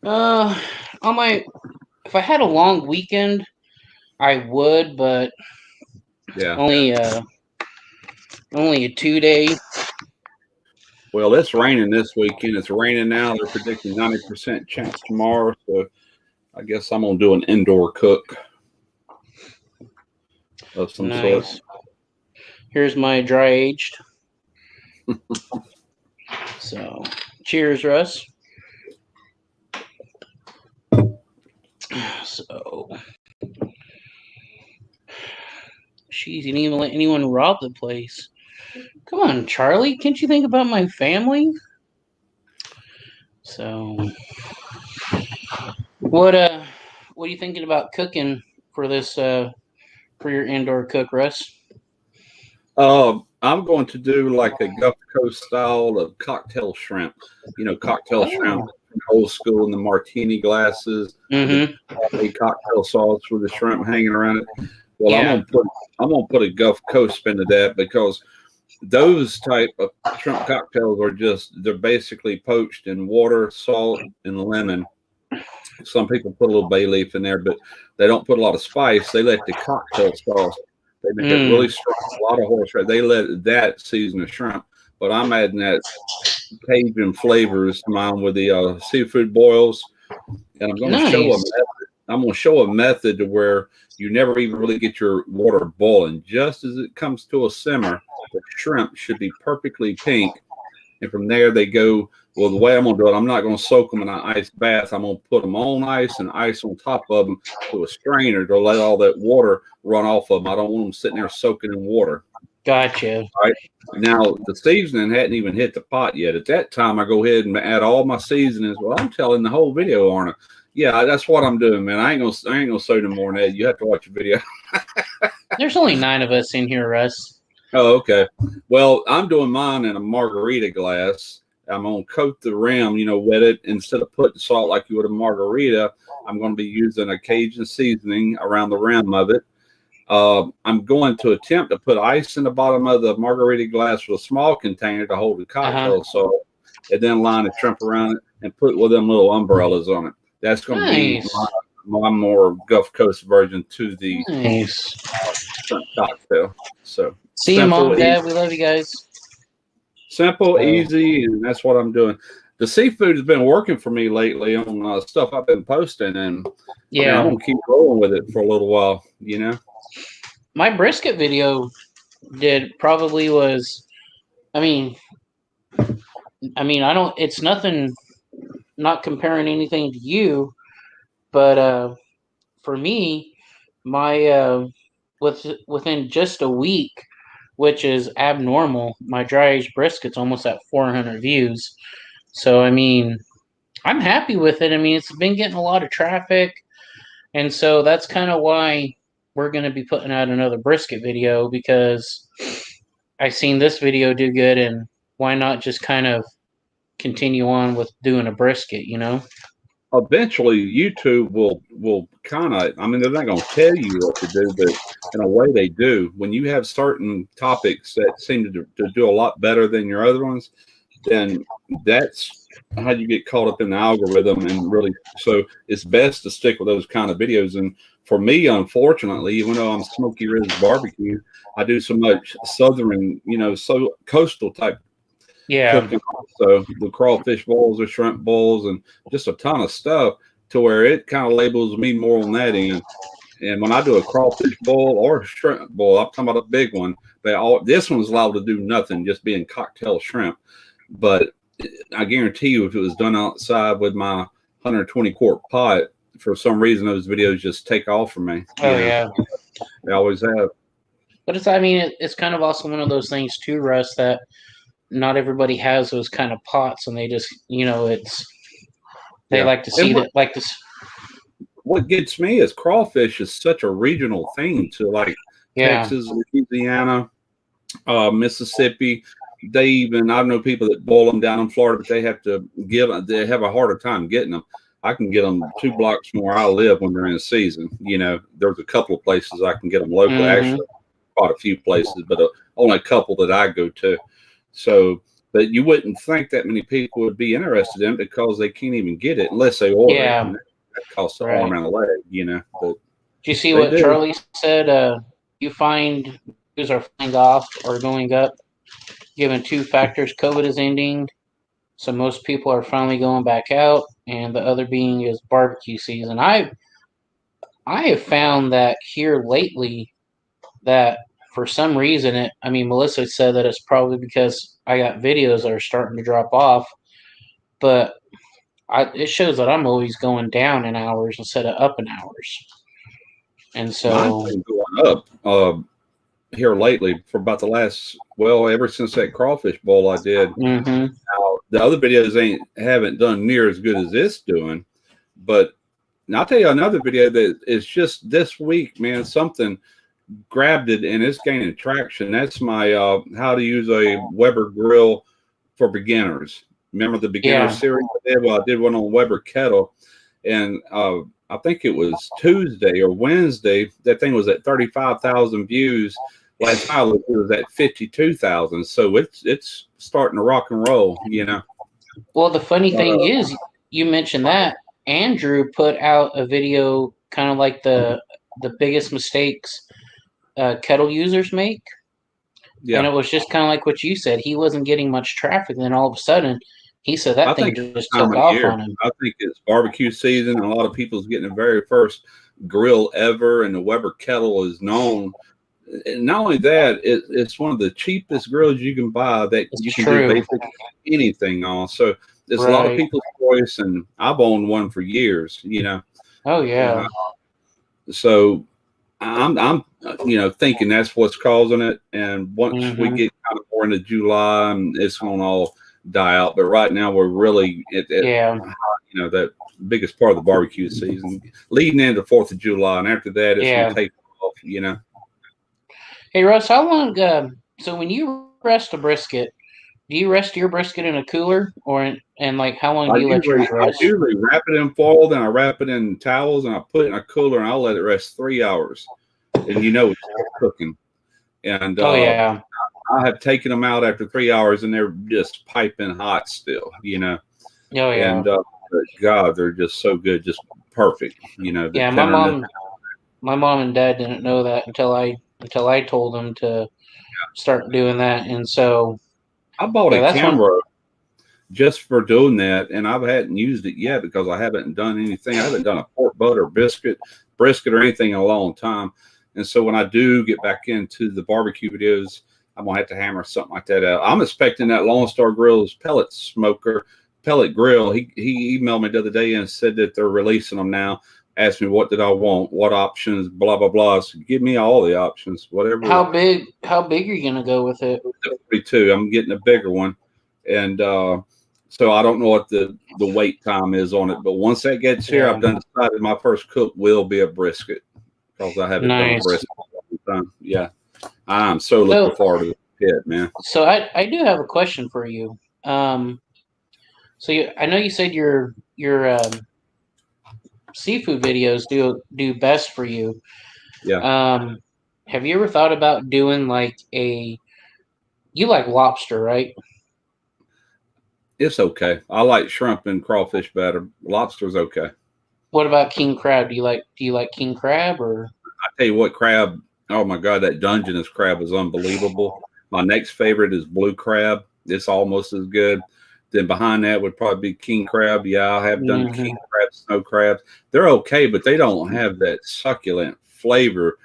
On my, if I had a long weekend, I would, but yeah, only a 2-day. Well, it's raining this weekend. It's raining now. They're predicting 90% chance tomorrow. So I guess I'm gonna do an indoor cook of some sort. Here's my dry aged. So, cheers, Russ. So, she's didn't even let anyone rob the place. Come on, Charlie. Can't you think about my family? So, what are you thinking about cooking for this for your indoor cook, Russ? I'm going to do like a Gulf Coast style of cocktail shrimp. You know, cocktail shrimp, old school in the martini glasses, the cocktail sauce with the shrimp hanging around it. Well, yeah. I'm gonna put a Gulf Coast spin to that, because those type of shrimp cocktails they're basically poached in water, salt, and lemon. Some people put a little bay leaf in there, but they don't put a lot of spice. They let the cocktail sauce. They make it really strong, a lot of horseradish. They let that season the shrimp. But I'm adding that Cajun flavors to mine with the seafood boils. And I'm going to show a method. I'm going to show a method to where you never even really get your water boiling. Just as it comes to a simmer, the shrimp should be perfectly pink. And from there they go. Well, the way I'm going to do it, I'm not going to soak them in an ice bath. I'm going to put them on ice and ice on top of them to a strainer to let all that water run off of them. I don't want them sitting there soaking in water. Gotcha. All right. Now, the seasoning hadn't even hit the pot yet. At that time, I go ahead and add all my seasonings. Well, I'm telling the whole video, aren't I? Yeah, that's what I'm doing, man. I ain't gonna say no more than that. You have to watch the video. There's only 9 of us in here, Russ. Oh, okay. Well, I'm doing mine in a margarita glass. I'm going to coat the rim, wet it. Instead of putting salt like you would a margarita, I'm going to be using a Cajun seasoning around the rim of it. I'm going to attempt to put ice in the bottom of the margarita glass with a small container to hold the cocktail salt, and then line the shrimp around it and put with them little umbrellas on it. That's going to be my more Gulf Coast version to the shrimp cocktail. So, see you, Mom, Dad. We love you guys. Simple, easy, and that's what I'm doing. The seafood has been working for me lately on stuff I've been posting, and I'm going to keep rolling with it for a little while, My brisket video it's nothing, not comparing anything to you, but for me, my within just a week, which is abnormal, my dry aged brisket's almost at 400 views. So I'm happy with it. It's been getting a lot of traffic, and so that's kind of why we're going to be putting out another brisket video, because I've seen this video do good, and why not just kind of continue on with doing a brisket, Eventually, YouTube will kind of, they're not going to tell you what to do, but in a way they do. When you have certain topics that seem to do a lot better than your other ones, then that's how you get caught up in the algorithm. And really, so it's best to stick with those kind of videos. And for me, unfortunately, even though I'm Smoky Riz Barbecue, I do so much southern, so coastal type cooking. So the crawfish bowls or shrimp bowls and just a ton of stuff, to where it kind of labels me more on that end. And when I do a crawfish bowl or a shrimp bowl, I'm talking about a big one. This one's allowed to do nothing, just being cocktail shrimp. But I guarantee you, if it was done outside with my 120 quart pot, for some reason those videos just take off for me. Oh yeah, they always have. but it's, I mean, it's kind of also one of those things too, Russ, that not everybody has those kind of pots, and they just, it's they like to see that, like this. What gets me is crawfish is such a regional thing to like Texas, Louisiana, Mississippi. I know people that boil them down in Florida, but they have a harder time getting them. I can get them 2 blocks from where I live when they're in season. There's a couple of places I can get them locally. Actually, quite a few places, but only a couple that I go to. So, but you wouldn't think that many people would be interested in it because they can't even get it unless they order it. And that costs an arm and a leg, But do you see what Charlie said? You find views are flying off or going up, given 2 factors. COVID is ending, so most people are finally going back out, and the other being is barbecue season. I have found that here lately that for some reason Melissa said that it's probably because I got videos that are starting to drop off, but it shows that I'm always going down in hours instead of up in hours. And so mine's been going up here lately for about the last, ever since that crawfish bowl I did. Mm-hmm. Now, the other videos haven't done near as good as this doing, but I'll tell you another video that is just this week, man. Something grabbed it and it's gaining traction. That's my how to use a Weber grill for beginners. Remember the beginner series I did? Well, I did one on Weber kettle, and I think it was Tuesday or Wednesday. That thing was at 35,000 views. Last time it was at 52,000. So it's starting to rock and roll, Well, the funny thing is, you mentioned that Andrew put out a video kind of like the biggest mistakes kettle users make. Yeah. And it was just kind of like what you said. He wasn't getting much traffic. Then all of a sudden, he said that thing just took off on him. I think it's barbecue season, and a lot of people's getting the very first grill ever, and the Weber kettle is known. And not only that, it's one of the cheapest grills you can buy that you can do basically anything on. So there's a lot of people's choice, and I've owned one for years, Oh, yeah. So I'm thinking that's what's causing it. And once we get kind of more into July, it's going to all die out. But right now we're really that biggest part of the barbecue season leading into 4th of July. And after that, it's going to take off, Hey, Russ, how long, so when you rest a brisket, do you rest your brisket in a cooler and like how long do you let yours rest? I usually wrap it in foil, then I wrap it in towels and I put it in a cooler and I'll let it rest 3 hours. And it's cooking. And I have taken them out after 3 hours and they're just piping hot still, Oh, yeah. And God, they're just so good, just perfect, Yeah, my mom and dad didn't know that until I told them to start doing that. And so I bought a camera just for doing that, and I hadn't used it yet because I haven't done anything. I haven't done a pork butt or brisket or anything in a long time. And so when I do get back into the barbecue videos, I'm gonna have to hammer something like that out. I'm expecting that Lone Star Grill's pellet grill. He emailed me the other day and said that they're releasing them now. Asked me what did I want, what options, blah blah blah. So give me all the options, whatever. How big are you gonna go with it? 42. I'm getting a bigger one, and so I don't know what the wait time is on it. But once that gets here, I've decided my first cook will be a brisket because I haven't done a brisket for a long time. Yeah, I'm so looking forward to it, man. So I do have a question for you. I know you said your seafood videos do best for you. Yeah. Have you ever thought about doing like you like lobster, right? It's okay. I like shrimp and crawfish better. Lobster's okay. What about king crab? Do you like king crab or? I tell you what, crab. Oh my God, that Dungeness crab is unbelievable. My next favorite is blue crab. It's almost as good. Then behind that would probably be king crab. Yeah, I have done king crab, snow crabs. They're okay, but they don't have that succulent flavor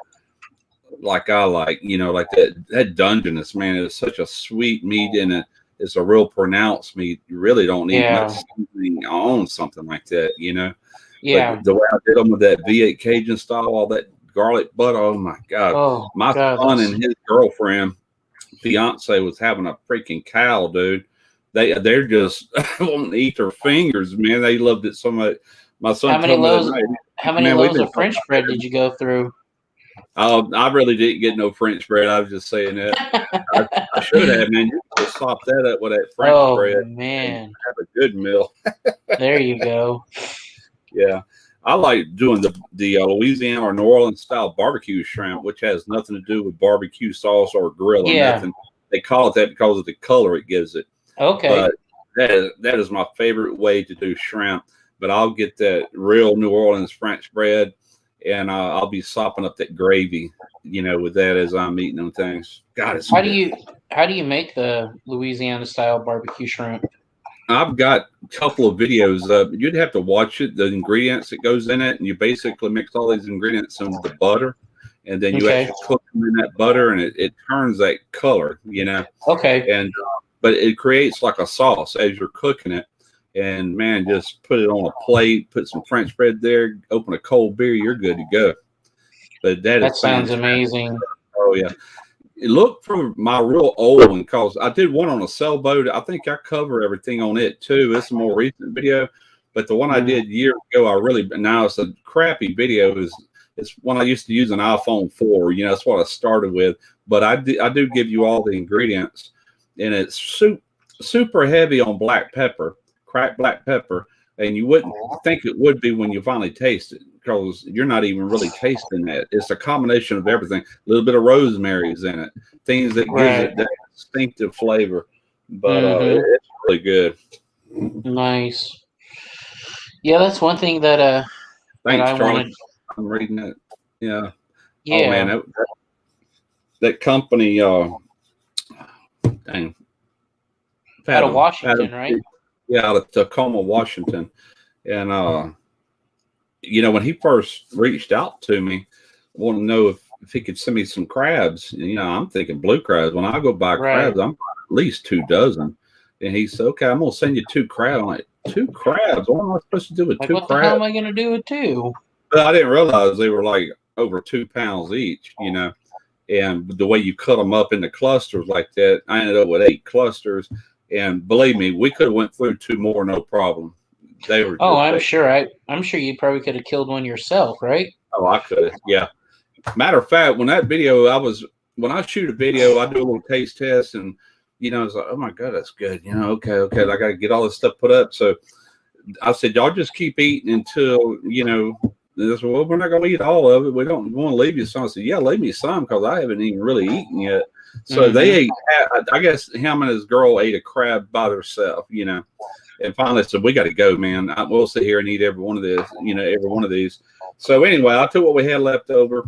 like I like. Like that Dungeness, man. It's such a sweet meat in it. it's a real pronounced meat. You really don't need Yeah. much seasoning on something like that, you know. Yeah. But the way I did them with that V8 Cajun style, all that garlic butter, oh my God. Oh, My God, son and his girlfriend, fiance, was having a freaking cow, dude. They're just won't eat their fingers, man. They loved it so much. My son How many told me that loaves? night, How many man, we've loaves been of French bread did you go through? I really didn't get no French bread. I was just saying that. I should have, man. You could have sopped that up with that French Oh, bread and man. have a good meal. There you go. Yeah. I like doing the Louisiana or New Orleans style barbecue shrimp, which has nothing to do with barbecue sauce or grill or Yeah. nothing. They call it that because of the color it gives it. Okay. But that is my favorite way to do shrimp. But I'll get that real New Orleans French bread, and I'll be sopping up that gravy, you know, with that as I'm eating them things. God, it's How good. do you make the Louisiana style barbecue shrimp? I've got a couple of videos. You'd have to watch it, the ingredients that goes in it, and you basically mix all these ingredients in the butter, and then you Okay. actually cook them in that butter, and it turns that color, you know. Okay. And but it creates like a sauce as you're cooking it. And man, just put it on a plate, put some French bread there, open a cold beer, you're good to go. But that That is sounds fantastic. amazing. Oh yeah. Look for my real old one because I did one on a sailboat. I think I cover everything on it too. It's a more recent video, but the one I did years ago, now it's a crappy video. It's when I used to use an iPhone 4. You know, that's what I started with. But I do give you all the ingredients, and it's super heavy on black pepper, cracked black pepper, and you wouldn't think it would be when you finally taste it because you're not even really tasting that. It's a combination of everything. A little bit of rosemary is in it, things that gives it that distinctive flavor. But it's really good. Nice. Yeah, that's one thing that Thanks, I Charlie. wanted. I'm reading it. Yeah. Yeah. Oh man, that company. Dang. Out of Washington, right? Yeah, out of Tacoma, Washington, and you know, when he first reached out to me, I want to know if he could send me some crabs. You know, I'm thinking blue crabs. When I go buy crabs, I'm buying at least 2 dozen. And he said, "Okay, I'm gonna send you 2 crabs." I'm like, 2 crabs? What am I supposed to do with 2 what crabs? the hell am I gonna do with 2? But I didn't realize they were like over 2 pounds each. You know, and the way you cut them up into clusters like that, I ended up with 8 clusters. And believe me, we could have went through 2 more, no problem. They were. Oh, I'm sure. I'm sure you probably could have killed one yourself, right? Oh, I could. Yeah. Matter of fact, when I shoot a video, I do a little taste test, and you know, it's like, oh my God, that's good. You know, okay, I got to get all this stuff put up. So I said, y'all just keep eating until you know. Well, we're not going to eat all of it. We don't want to leave you some. I said, yeah, leave me some because I haven't even really eaten yet. So they ate. I guess him and his girl ate a crab by themselves. You know. And finally, I said, we got to go, man. We'll sit here and eat every one of these. So anyway, I took what we had left over,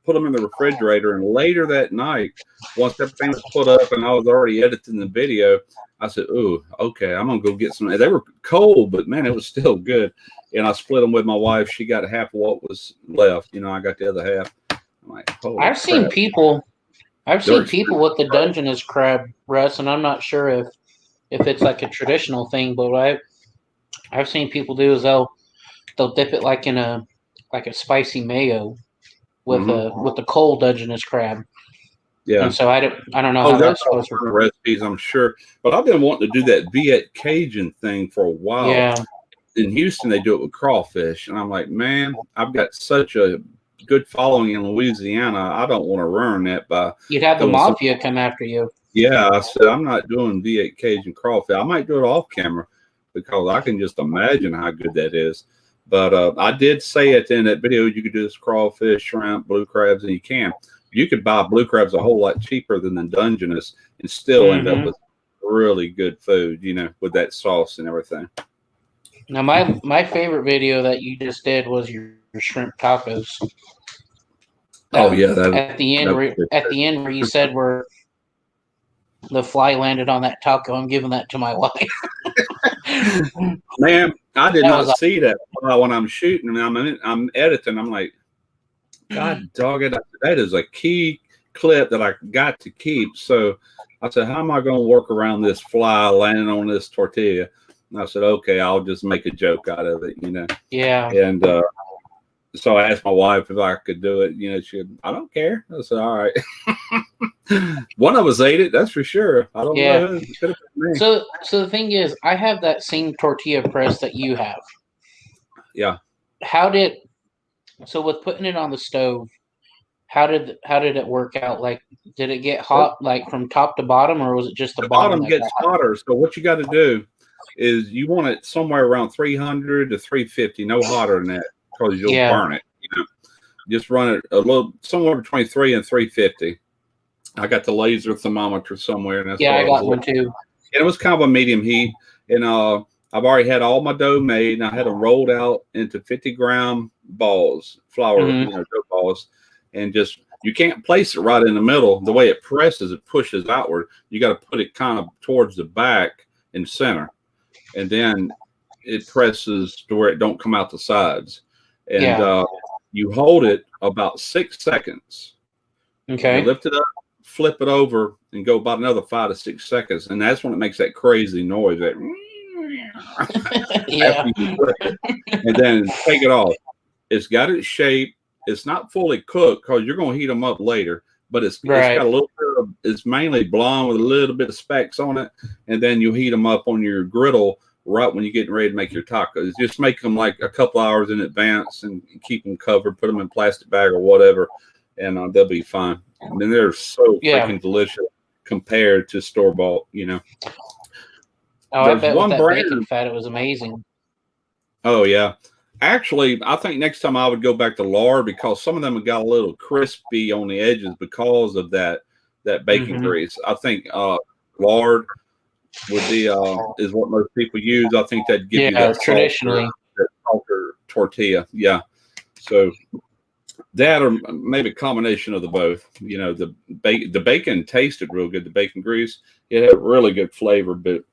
put them in the refrigerator, and later that night, once everything was put up and I was already editing the video, I said, "Ooh, okay, I'm gonna go get some." They were cold, but man, it was still good. And I split them with my wife. She got half of what was left. You know, I got the other half. I'm like, I've seen people with the Dungeness crab, Russ, and I'm not sure if it's like a traditional thing, but I've seen people do is they'll dip it like in a spicy mayo with the cold Dungeness crab. Yeah. And so I don't know how that's supposed to work. Recipes, I'm sure. But I've been wanting to do that V8 Cajun thing for a while. Yeah. In Houston, they do it with crawfish. And I'm like, man, I've got such a good following in Louisiana. I don't want to ruin that by. You'd have the mafia come after you. Yeah, I said, I'm not doing V8 Cajun crawfish. I might do it off camera because I can just imagine how good that is. But I did say at the end of that video, you could do this crawfish, shrimp, blue crabs, and you can. You could buy blue crabs a whole lot cheaper than the Dungeness and still end up with really good food, you know, with that sauce and everything. Now, my favorite video that you just did was your shrimp tacos. Oh yeah, at the end where you said where the fly landed on that taco, I'm giving that to my wife. Man, I did not see that when I'm shooting. I'm editing. I'm like, God dog it! That is a key clip that I got to keep. So I said, how am I going to work around this fly landing on this tortilla? And I said, okay, I'll just make a joke out of it, you know. Yeah. And so I asked my wife if I could do it. You know, she said, I don't care. I said, all right. One of us ate it, that's for sure. I don't know who. It could have been me. So the thing is, I have that same tortilla press that you have. Yeah. So with putting it on the stove, how did it work out? Like, did it get hot like from top to bottom, or was it just the bottom gets hotter? So what you got to do is you want it somewhere around 300 to 350, no hotter than that, because you'll burn it. You know, just run it a little somewhere between 3 and 350. I got the laser thermometer somewhere, and that's I got one too. And it was kind of a medium heat, and I've already had all my dough made, and I had them rolled out into 50-gram balls, flour, dough balls, and just, you can't place it right in the middle. The way it presses, it pushes outward. You got to put it kind of towards the back and center, and then it presses to where it don't come out the sides. And you hold it about 6 seconds. Okay. You lift it up, flip it over, and go about another 5 to 6 seconds, and that's when it makes that crazy noise. That after you flip it, and then take it off. It's got its shape. It's not fully cooked because you're going to heat them up later, but it's got a little bit of, it's mainly blonde with a little bit of specks on it, and then you heat them up on your griddle right when you're getting ready to make your tacos. Just make them like a couple hours in advance and keep them covered, put them in a plastic bag or whatever, and they'll be fine. And then they're so freaking delicious compared to store-bought, you know. Oh, I bet with that bacon fat, it was amazing. Oh, yeah. Actually, I think next time I would go back to lard, because some of them have got a little crispy on the edges because of that bacon grease. I think lard would be is what most people use. I think that'd give you that traditionally softer tortilla. Yeah. So that, or maybe a combination of the both. You know, the bacon tasted real good. The bacon grease, it had really good flavor. But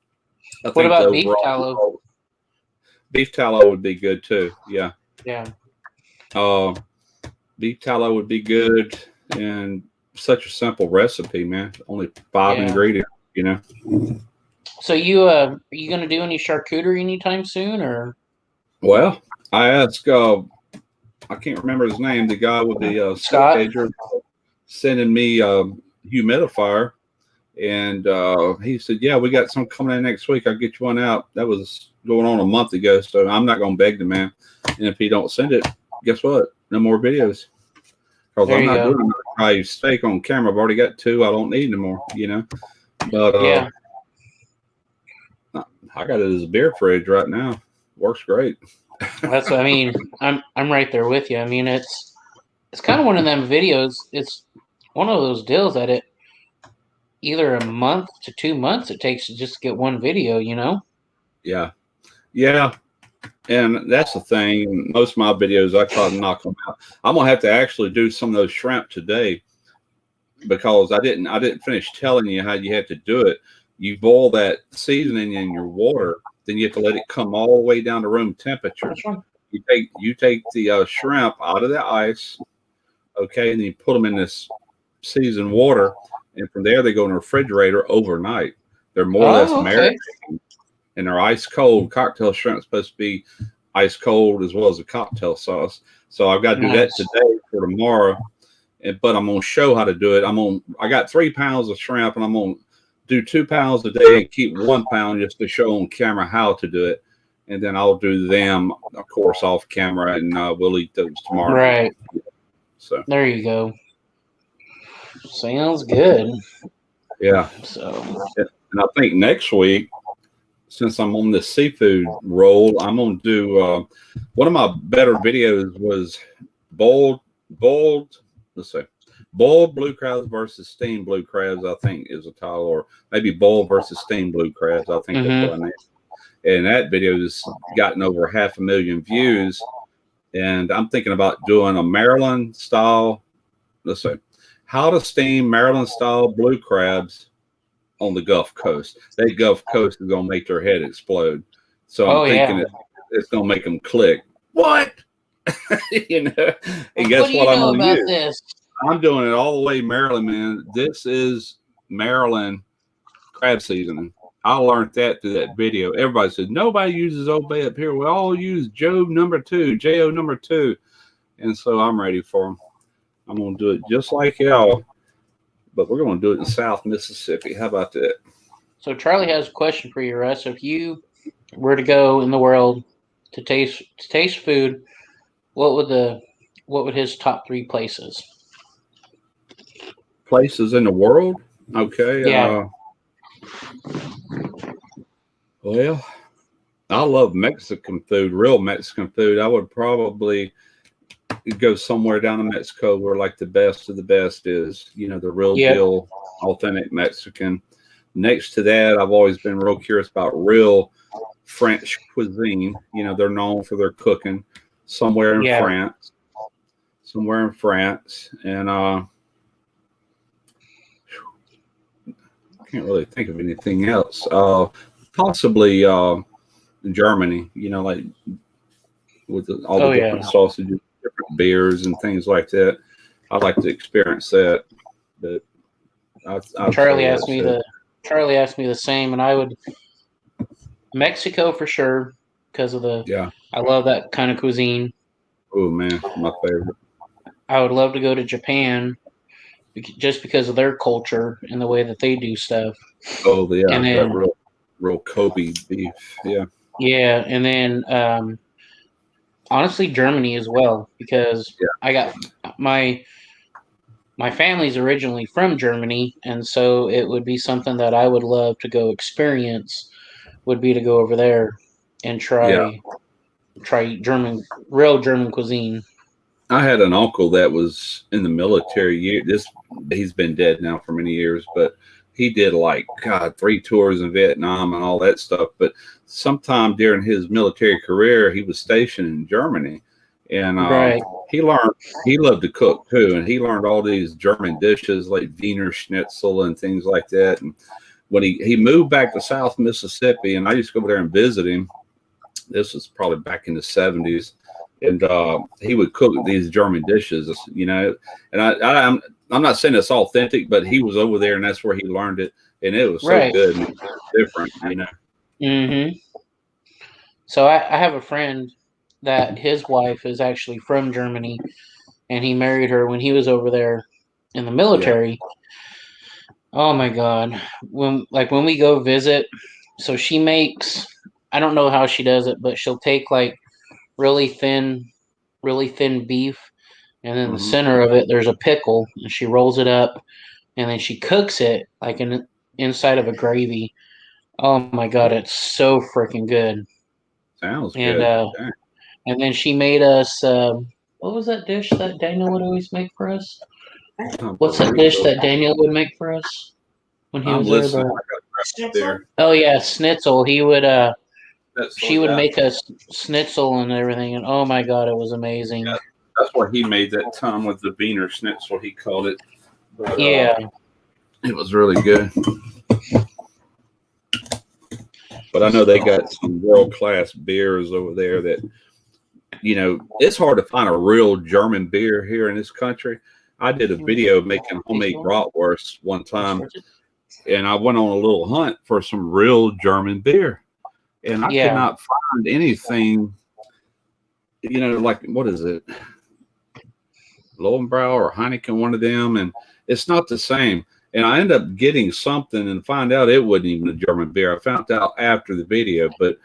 I what about beef tallow? Beef tallow would be good too. Yeah. Yeah. Beef tallow would be good, and such a simple recipe, man. Only 5 ingredients, you know. So are you going to do any charcuterie anytime soon, or? Well, I asked, I can't remember his name, the guy with the Scott, sending me a humidifier, and he said, yeah, we got some coming in next week. I'll get you one out. That was going on a month ago, so I'm not going to beg the man. And if he don't send it, guess what? No more videos. Because I'm not doing another fried steak on camera. I've already got 2. I don't need no more, you know. But I got it as a beer fridge right now. Works great. That's what I mean. I'm right there with you. I mean, it's kind of one of them videos. It's one of those deals that it either a month to 2 months it takes to just get one video, you know? Yeah. Yeah. And that's the thing. Most of my videos, I try to knock them out. I'm gonna have to actually do some of those shrimp today, because I didn't finish telling you how you have to do it. You boil that seasoning in your water, then you have to let it come all the way down to room temperature. You take the shrimp out of the ice, okay, and then you put them in this seasoned water, and from there they go in the refrigerator overnight. They're more or less marinating, and they're ice cold. Cocktail shrimp is supposed to be ice cold as well as a cocktail sauce. So I've got to do that today for tomorrow. But I'm gonna show how to do it. I got 3 pounds of shrimp, and I'm gonna do 2 pounds a day and keep 1 pound just to show on camera how to do it. And then I'll do them, of course, off camera, and we'll eat those tomorrow. Right. So there you go. Sounds good. Yeah. So, and I think next week, since I'm on this seafood roll, I'm gonna do one of my better videos was boiled. Let's see. Boiled blue crabs versus steamed blue crabs, I think is a title, or maybe boiled versus steamed blue crabs. I think that's what I named. And that video has gotten over 500,000 views. And I'm thinking about doing a Maryland style. Let's see, how to steam Maryland style blue crabs on the Gulf Coast. That Gulf Coast is gonna make their head explode. So I'm thinking it's gonna make them click. What? You know, and guess what I'm going to use? I'm doing it all the way Maryland, man. This is Maryland crab seasoning. I learned that through that video. Everybody said nobody uses Old Bay up here. We all use Joe number 2, Jo number 2, and so I'm ready for them. I'm gonna do it just like y'all, but we're gonna do it in South Mississippi. How about that? So Charlie has a question for you, Russ. If you were to go in the world to taste food, what would his top 3 places? Places in the world? Okay. Yeah. Well, I love Mexican food, real Mexican food. I would probably go somewhere down in Mexico where like the best of the best is, the real deal, authentic Mexican. Next to that, I've always been real curious about real French cuisine. They're known for their cooking somewhere in France. And I can't really think of anything else. Possibly Germany, like with all the different sausages, different beers and things like that. I'd like to experience that. But Charlie asked me the same, and I would Mexico for sure because of I love that kind of cuisine. Oh man, my favorite. I would love to go to Japan just because of their culture and the way that they do stuff. Oh yeah, and then, that real Kobe beef. Yeah. Yeah, and then honestly Germany as well because I got my family's originally from Germany, and so it would be something that I would love to go experience. Would be to go over there and try real German cuisine. I had an uncle that was in the military. He's been dead now for many years, but he did 3 tours in Vietnam and all that stuff. But sometime during his military career, he was stationed in Germany, and he loved to cook too, and he learned all these German dishes like Wiener Schnitzel and things like that. And when he moved back to South Mississippi, and I used to go over there and visit him. This was probably back in the 70s. And he would cook these German dishes, and I'm not saying it's authentic, but he was over there and that's where he learned it. And it was so good and different, Mm-hmm. So I have a friend that his wife is actually from Germany, and he married her when he was over there in the military. Yeah. Oh my God. When we go visit, so she makes, I don't know how she does it, but she'll take really thin beef, and then the center of it there's a pickle, and she rolls it up, and then she cooks it inside of a gravy. Oh my God, it's so freaking good. Sounds good. And then she made us what was that dish that Daniel would always make for us? What's that dish that Daniel would make for us when he was there? Oh yeah, schnitzel. He would she would make us schnitzel and everything, and oh my God, it was amazing. Yeah, that's what he made that time with the Wiener Schnitzel, he called it. But, it was really good. But I know they got some world-class beers over there that, it's hard to find a real German beer here in this country. I did a video making homemade bratwurst one time, and I went on a little hunt for some real German beer. And I could not find anything, what is it? Lowenbrau or Heineken, one of them. And it's not the same. And I ended up getting something and find out it wasn't even a German beer. I found out after the video, but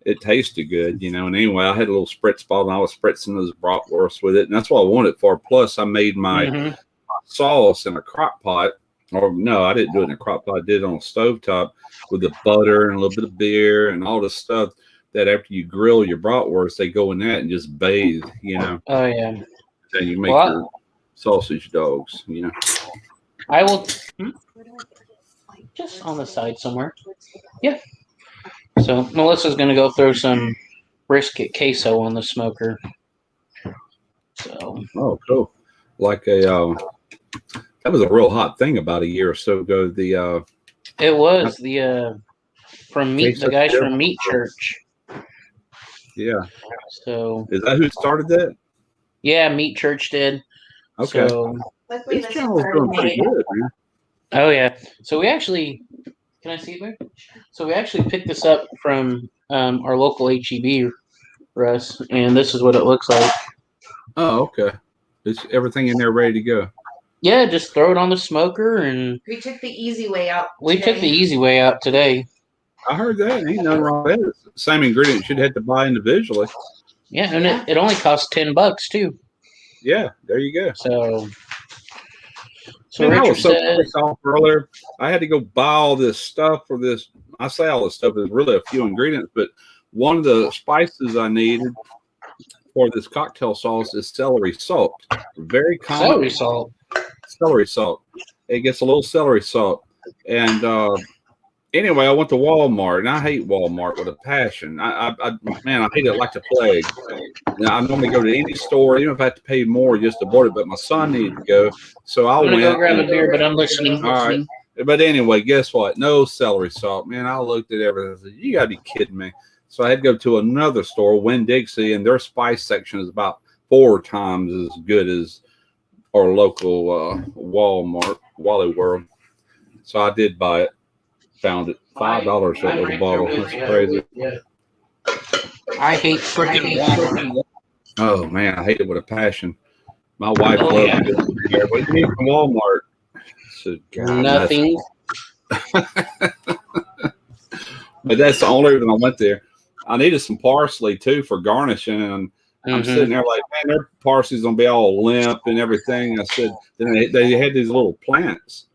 it tasted good, And anyway, I had a little spritz bottle and I was spritzing those bratwursts with it. And that's what I wanted it for. Plus, I made my sauce in a crock pot. Or no, I didn't do it in a crock pot. I did it on a stovetop with the butter and a little bit of beer and all this stuff that after you grill your bratwurst, they go in that and just bathe, Oh, yeah. Then you make your sausage dogs, I will just on the side somewhere. Yeah. So Melissa's going to go throw some brisket queso on the smoker. So. Oh, cool. That was a real hot thing about a year or so ago. It was the guys from Meat Church. Yeah. So is that who started that? Yeah, Meat Church did. Okay. So this channel is doing pretty good, man. Oh yeah. So we actually Can I see it, babe? So we actually picked this up from our local HEB, Russ, and this is what it looks like. Oh, okay. Is everything in there ready to go? Yeah, just throw it on the smoker, and We took the easy way out. we took the easy way out today. I heard that. Ain't nothing wrong with that. Same ingredients you'd have to buy individually. Yeah, and it only costs $10 too. Yeah, there you go. So Man, I Richard was so said, pissed off earlier. I had to go buy all this stuff for this. I say all this stuff is really a few ingredients, but one of the spices I needed for this cocktail sauce is celery salt. Very common. celery salt. Celery salt. It gets a little celery salt. And anyway, I went to Walmart, and I hate Walmart with a passion. Man, I hate it like the plague. Now, I normally go to any store, even if I have to pay more just to board it, but my son needed to go. So I I'm went. gonna go grab a beer, but I'm listening. All right. But anyway, guess what? No celery salt, man. I looked at everything. I said, you got to be kidding me. So I had to go to another store, Winn-Dixie, and their spice section is about 4 times as good as our local Walmart, Wally World. So I did buy it. Found it. $5 for a little bottle. That's crazy. Yeah. I hate freaking Walmart. Oh, man. I hate it with a passion. My wife Oh, loves yeah. it. What do you need from Walmart? So, God, Nothing. But that's the only reason I went there. I needed some parsley too for garnishing, and I'm sitting there like, man, their parsley's gonna be all limp and everything. I said, then they had these little plants.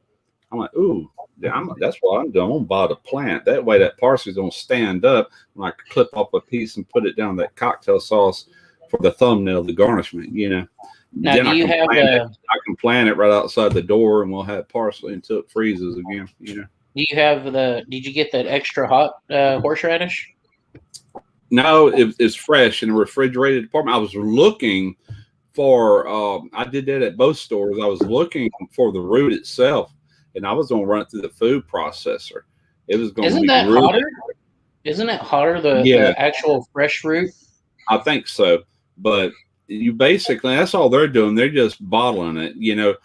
I'm like, ooh, that's what I'm doing. I'm gonna buy the plant. That way, that parsley's gonna stand up, and I can clip off a piece and put it down that cocktail sauce for the thumbnail, the garnishment. You know. Now, Then do you have I can plant it right outside the door, and we'll have parsley until it freezes again. You know. Do you have did you get that extra hot horseradish? No, it's fresh in a refrigerated department. I was looking for. I did that at both stores. I was looking for the root itself, and I was going to run it through the food processor. It was going to be Isn't that really hotter? Isn't it hotter the actual fresh root? I think so, but you basically that's all they're doing. They're just bottling it. You know,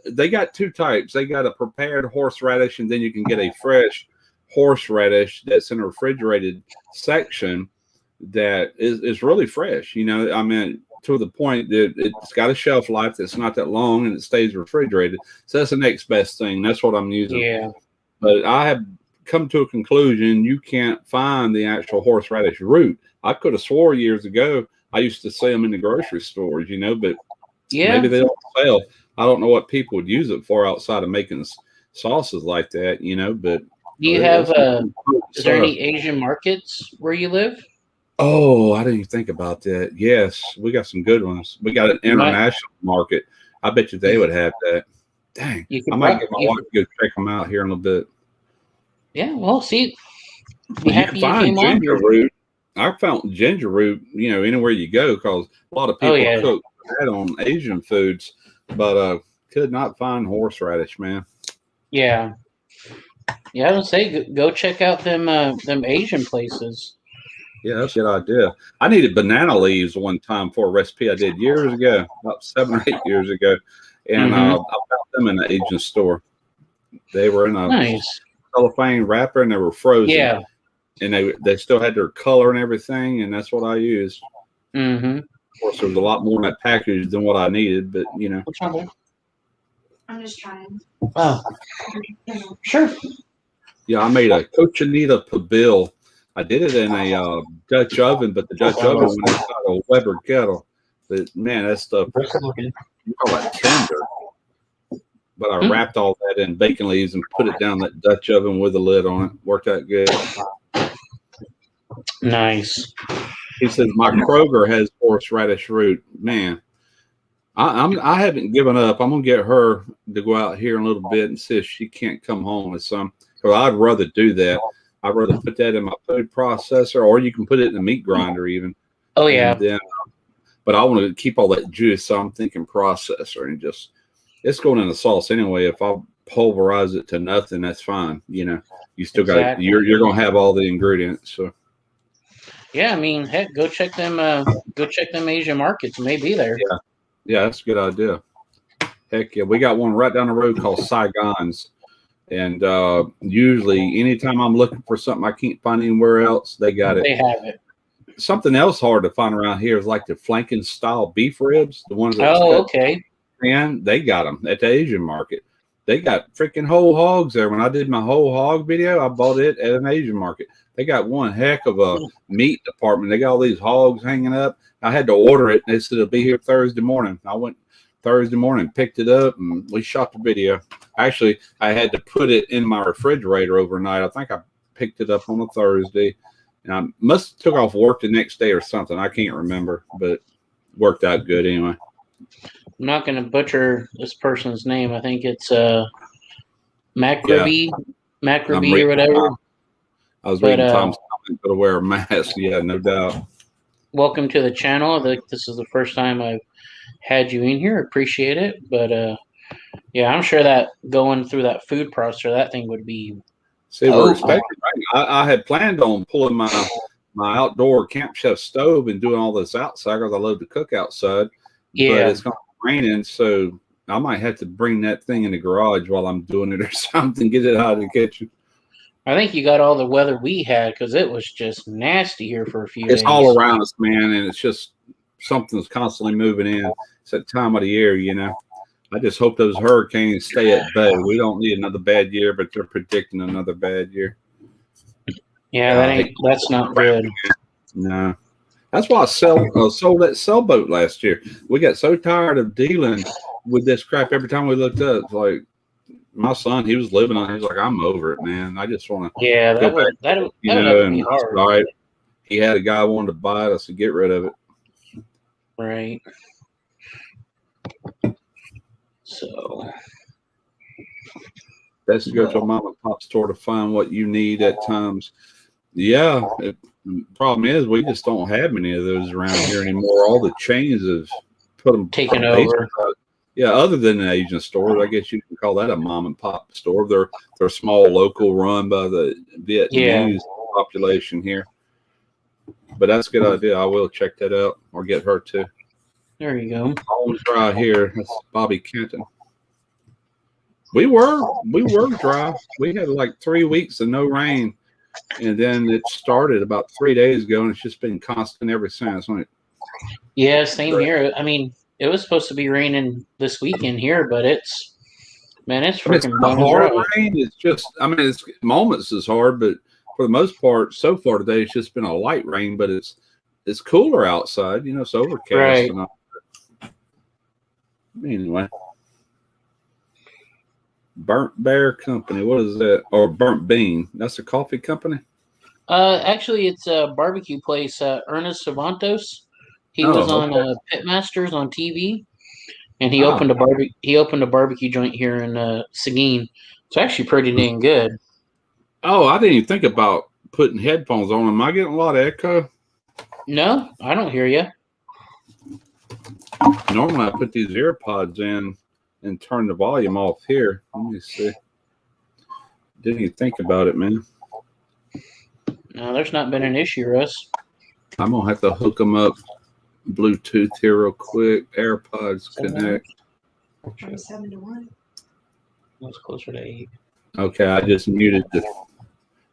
they got 2 types. They got a prepared horseradish, and then you can get a fresh horseradish that's in a refrigerated section that is really fresh. You know, I mean, to the point that it's got a shelf life that's not that long and it stays refrigerated. So that's the next best thing. That's what I'm using. Yeah. But I have come to a conclusion you can't find the actual horseradish root. I could have swore years ago I used to see them in the grocery stores, you know, but maybe they don't sell. I don't know what people would use it for outside of making sauces like that, you know, but do you have is there any Asian markets where you live? Oh, I didn't even think about that. Yes, we got some good ones. We got an international market. I bet you they would have that. Dang, I might get my wife to go check them out here in a little bit. Yeah, well, see, you can find ginger root. I found ginger root, you know, anywhere you go, because a lot of people cook that on Asian foods, but could not find horseradish, man. Yeah. Yeah, I would say go check out them Asian places. Yeah, that's a good idea. I needed banana leaves one time for a recipe I did years ago, about 7 or 8 years ago, and I found them in the Asian store. They were in a cellophane wrapper, and they were frozen. Yeah, and they still had their color and everything, and that's what I used. Mm-hmm. Of course, there was a lot more in that package than what I needed, but you know. What's wrong there? I'm just trying. Oh, sure. Yeah, I made a cochinita pibil. I did it in a Dutch oven, but the Dutch oven went inside a Weber kettle. But man, that stuff, you call it tender. But I wrapped all that in bacon leaves and put it down that Dutch oven with a lid on it. Worked out good. Nice. He says my Kroger has horseradish root. Man, I haven't given up. I'm gonna get her to go out here in a little bit and see if she can't come home with some. Because I'd rather do that. I'd rather put that in my food processor, or you can put it in a meat grinder even. Oh yeah. Then, but I want to keep all that juice, so I'm thinking processor and just it's going in the sauce anyway. If I pulverize it to nothing, that's fine. You know, you still got you're gonna have all the ingredients. So yeah, I mean, heck, go check them Asian markets. It may be there. Yeah, that's a good idea. Heck yeah, we got one right down the road called Saigon's. And usually, anytime I'm looking for something I can't find anywhere else, they got it. They have it. Something else hard to find around here is like the flanken style beef ribs, the ones that's Oh, cut. okay. And they got them at the Asian market. They got freaking whole hogs there. When I did my whole hog video, I bought it at an Asian market. They got one heck of a meat department. They got all these hogs hanging up. I had to order it. They said it'll be here Thursday morning. I went Thursday morning, picked it up, and we shot the video. Actually, I had to put it in my refrigerator overnight. I think I picked it up on a Thursday. And I must have took off work the next day or something. I can't remember, but worked out good anyway. I'm not going to butcher this person's name. I think it's Macroby or whatever. I was reading Tom's comment to wear a mask. Yeah, no doubt. Welcome to the channel. This is the first time I've had you in here. Appreciate it. But yeah, I'm sure that going through that food processor, that thing would be. See, we're expecting. Right? I had planned on pulling my outdoor Camp Chef stove and doing all this outside because I love to cook outside. Yeah. But it's going to be raining, so I might have to bring that thing in the garage while I'm doing it or something, get it out of the kitchen. I think you got all the weather we had because it was just nasty here for a few days. It's all around us, man, and it's just something's constantly moving in. It's that time of the year, you know. I just hope those hurricanes stay at bay. We don't need another bad year, but they're predicting another bad year. Yeah, that's not good. No. That's why I sold that sailboat last year. We got so tired of dealing with this crap every time we looked up. It's like my son, he was living on it. He was like, I'm over it, man. I just want to that would be hard. All right. He had a guy who wanted to buy it. I said, get rid of it. Right. So best to go to a mom and pop store to find what you need at times. Yeah. The problem is we just don't have many of those around here anymore. All the chains have put them taken over. Yeah, other than an Asian store, I guess you can call that a mom and pop store. They're small, local, run by the Vietnamese population here. But that's a good idea. I will check that out or get her too. There you go. Always dry here. That's Bobby Kenton. We were dry. We had like 3 weeks of no rain, and then it started about 3 days ago, and it's just been constant ever since. Yeah, same here. I mean, it was supposed to be raining this weekend here, but it's freaking hard rain. It's just, it's moments is hard, but for the most part, so far today, it's just been a light rain. But it's cooler outside. You know, it's overcast. Right. And anyway, Burnt Bear Company. What is that? Or Burnt Bean? That's a coffee company. Actually, it's a barbecue place. Ernest Cervantos. He was on Pitmasters on TV, and he opened a barbecue joint here in Seguin. It's actually pretty dang good. Oh, I didn't even think about putting headphones on. Am I getting a lot of echo? No, I don't hear you. Normally, I put these AirPods in and turn the volume off here. Let me see. Didn't even think about it, man. No, there's not been an issue, Russ. I'm going to have to hook them up Bluetooth here real quick. AirPods connect. 27 to 1. That's closer to 8. Okay, I just muted the.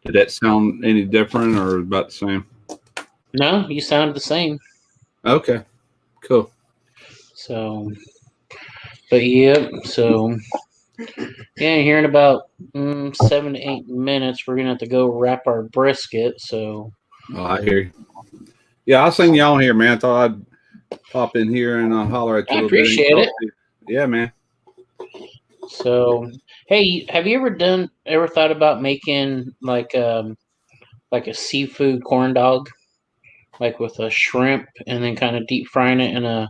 Did that sound any different or about the same? No, you sound the same. Okay, cool. So, but yeah, so yeah, here in about 7 to 8 minutes, we're gonna have to go wrap our brisket. So, oh, I hear you. Yeah, I'll sing y'all here, man. I thought I'd pop in here and holler at you. I appreciate it. Yeah, man. So, hey, have you ever thought about making like a seafood corn dog, like with a shrimp and then kind of deep frying it in a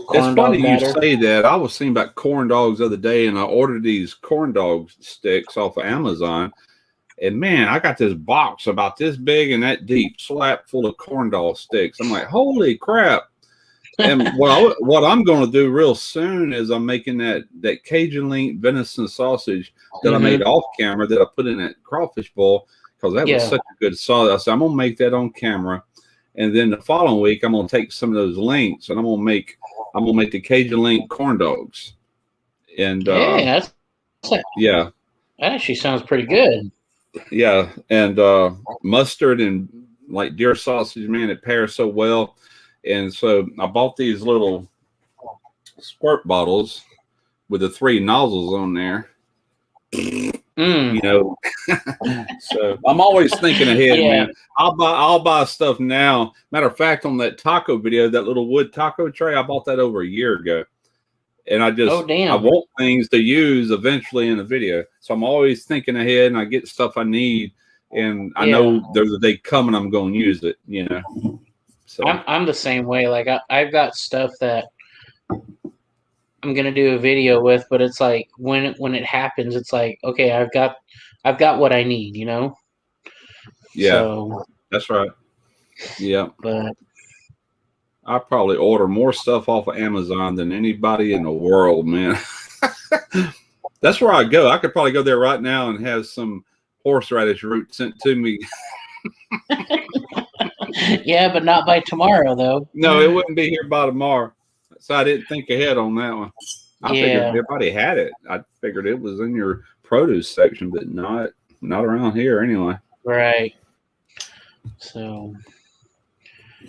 corn dog batter? It's funny you say that. I was thinking about corn dogs the other day, and I ordered these corn dog sticks off of Amazon. And man, I got this box about this big and that deep, slap full of corn dog sticks. I'm like, holy crap! And what I'm going to do real soon is I'm making that Cajun link venison sausage that I made off camera that I put in that crawfish bowl because that was such a good sauce. I said I'm going to make that on camera, and then the following week I'm going to take some of those links and I'm going to make the Cajun link corn dogs. And yeah. That actually sounds pretty good. Yeah, and mustard and like deer sausage, man, it pairs so well. And so I bought these little squirt bottles with the 3 nozzles on there. Mm. You know, so I'm always thinking ahead, Yeah. man. I'll buy stuff now. Matter of fact, on that taco video, that little wood taco tray, I bought that over a year ago. And I damn. want things to use eventually in the video. So I'm always thinking ahead, and I get stuff I need, and I know there's a day coming I'm going to use it, you know. So I'm the same way. Like I've got stuff that I'm gonna do a video with, but it's like when it happens, it's like, okay, I've got what I need, you know. yeah, so, that's right. Yeah, but I probably order more stuff off of Amazon than anybody in the world, man. That's where I go. I could probably go there right now and have some horseradish root sent to me. yeah, but not by tomorrow, though. No, it wouldn't be here by tomorrow. So I didn't think ahead on that one. I figured everybody had it. I figured it was in your produce section, but not around here anyway. Right. So,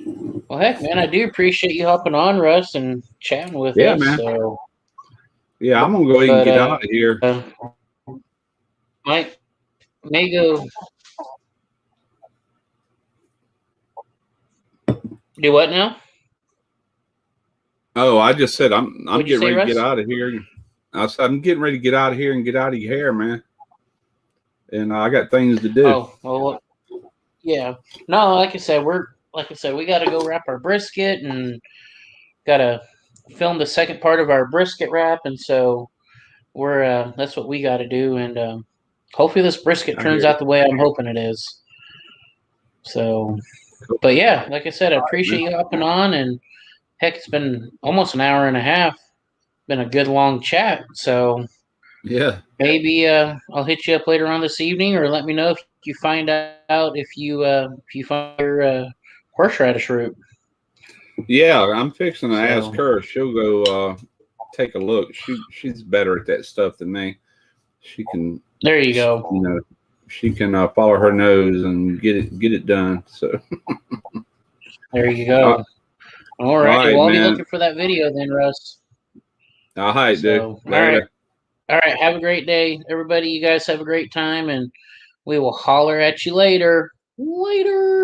well, heck, man, I do appreciate you hopping on, Russ, and chatting with us. Man. So, yeah, I'm gonna go ahead and get out of here. Mike, may go. Do what now? Oh, I just said I'm getting ready to get Russ? out of here. I said I'm getting ready to get out of here and get out of your hair, man. And I got things to do. Oh, well, yeah. No, like I said, we got to go wrap our brisket and got to film the second part of our brisket wrap, and so we're that's what we got to do, and hopefully this brisket turns out the way I'm hoping it is. So, but yeah, like I said, I appreciate you hopping on, and heck, it's been almost an hour and a half. Been a good long chat, so yeah, maybe I'll hit you up later on this evening, or let me know if you find out if you find your horseradish root. Yeah, I'm fixing to ask her. She'll go take a look. She's better at that stuff than me. She can. There you go. You know, she can follow her nose and get it done. So there you go. All right. Well, I'll be looking for that video then, Russ. All right, dude. All right. Have a great day, everybody. You guys have a great time, and we will holler at you later. Later.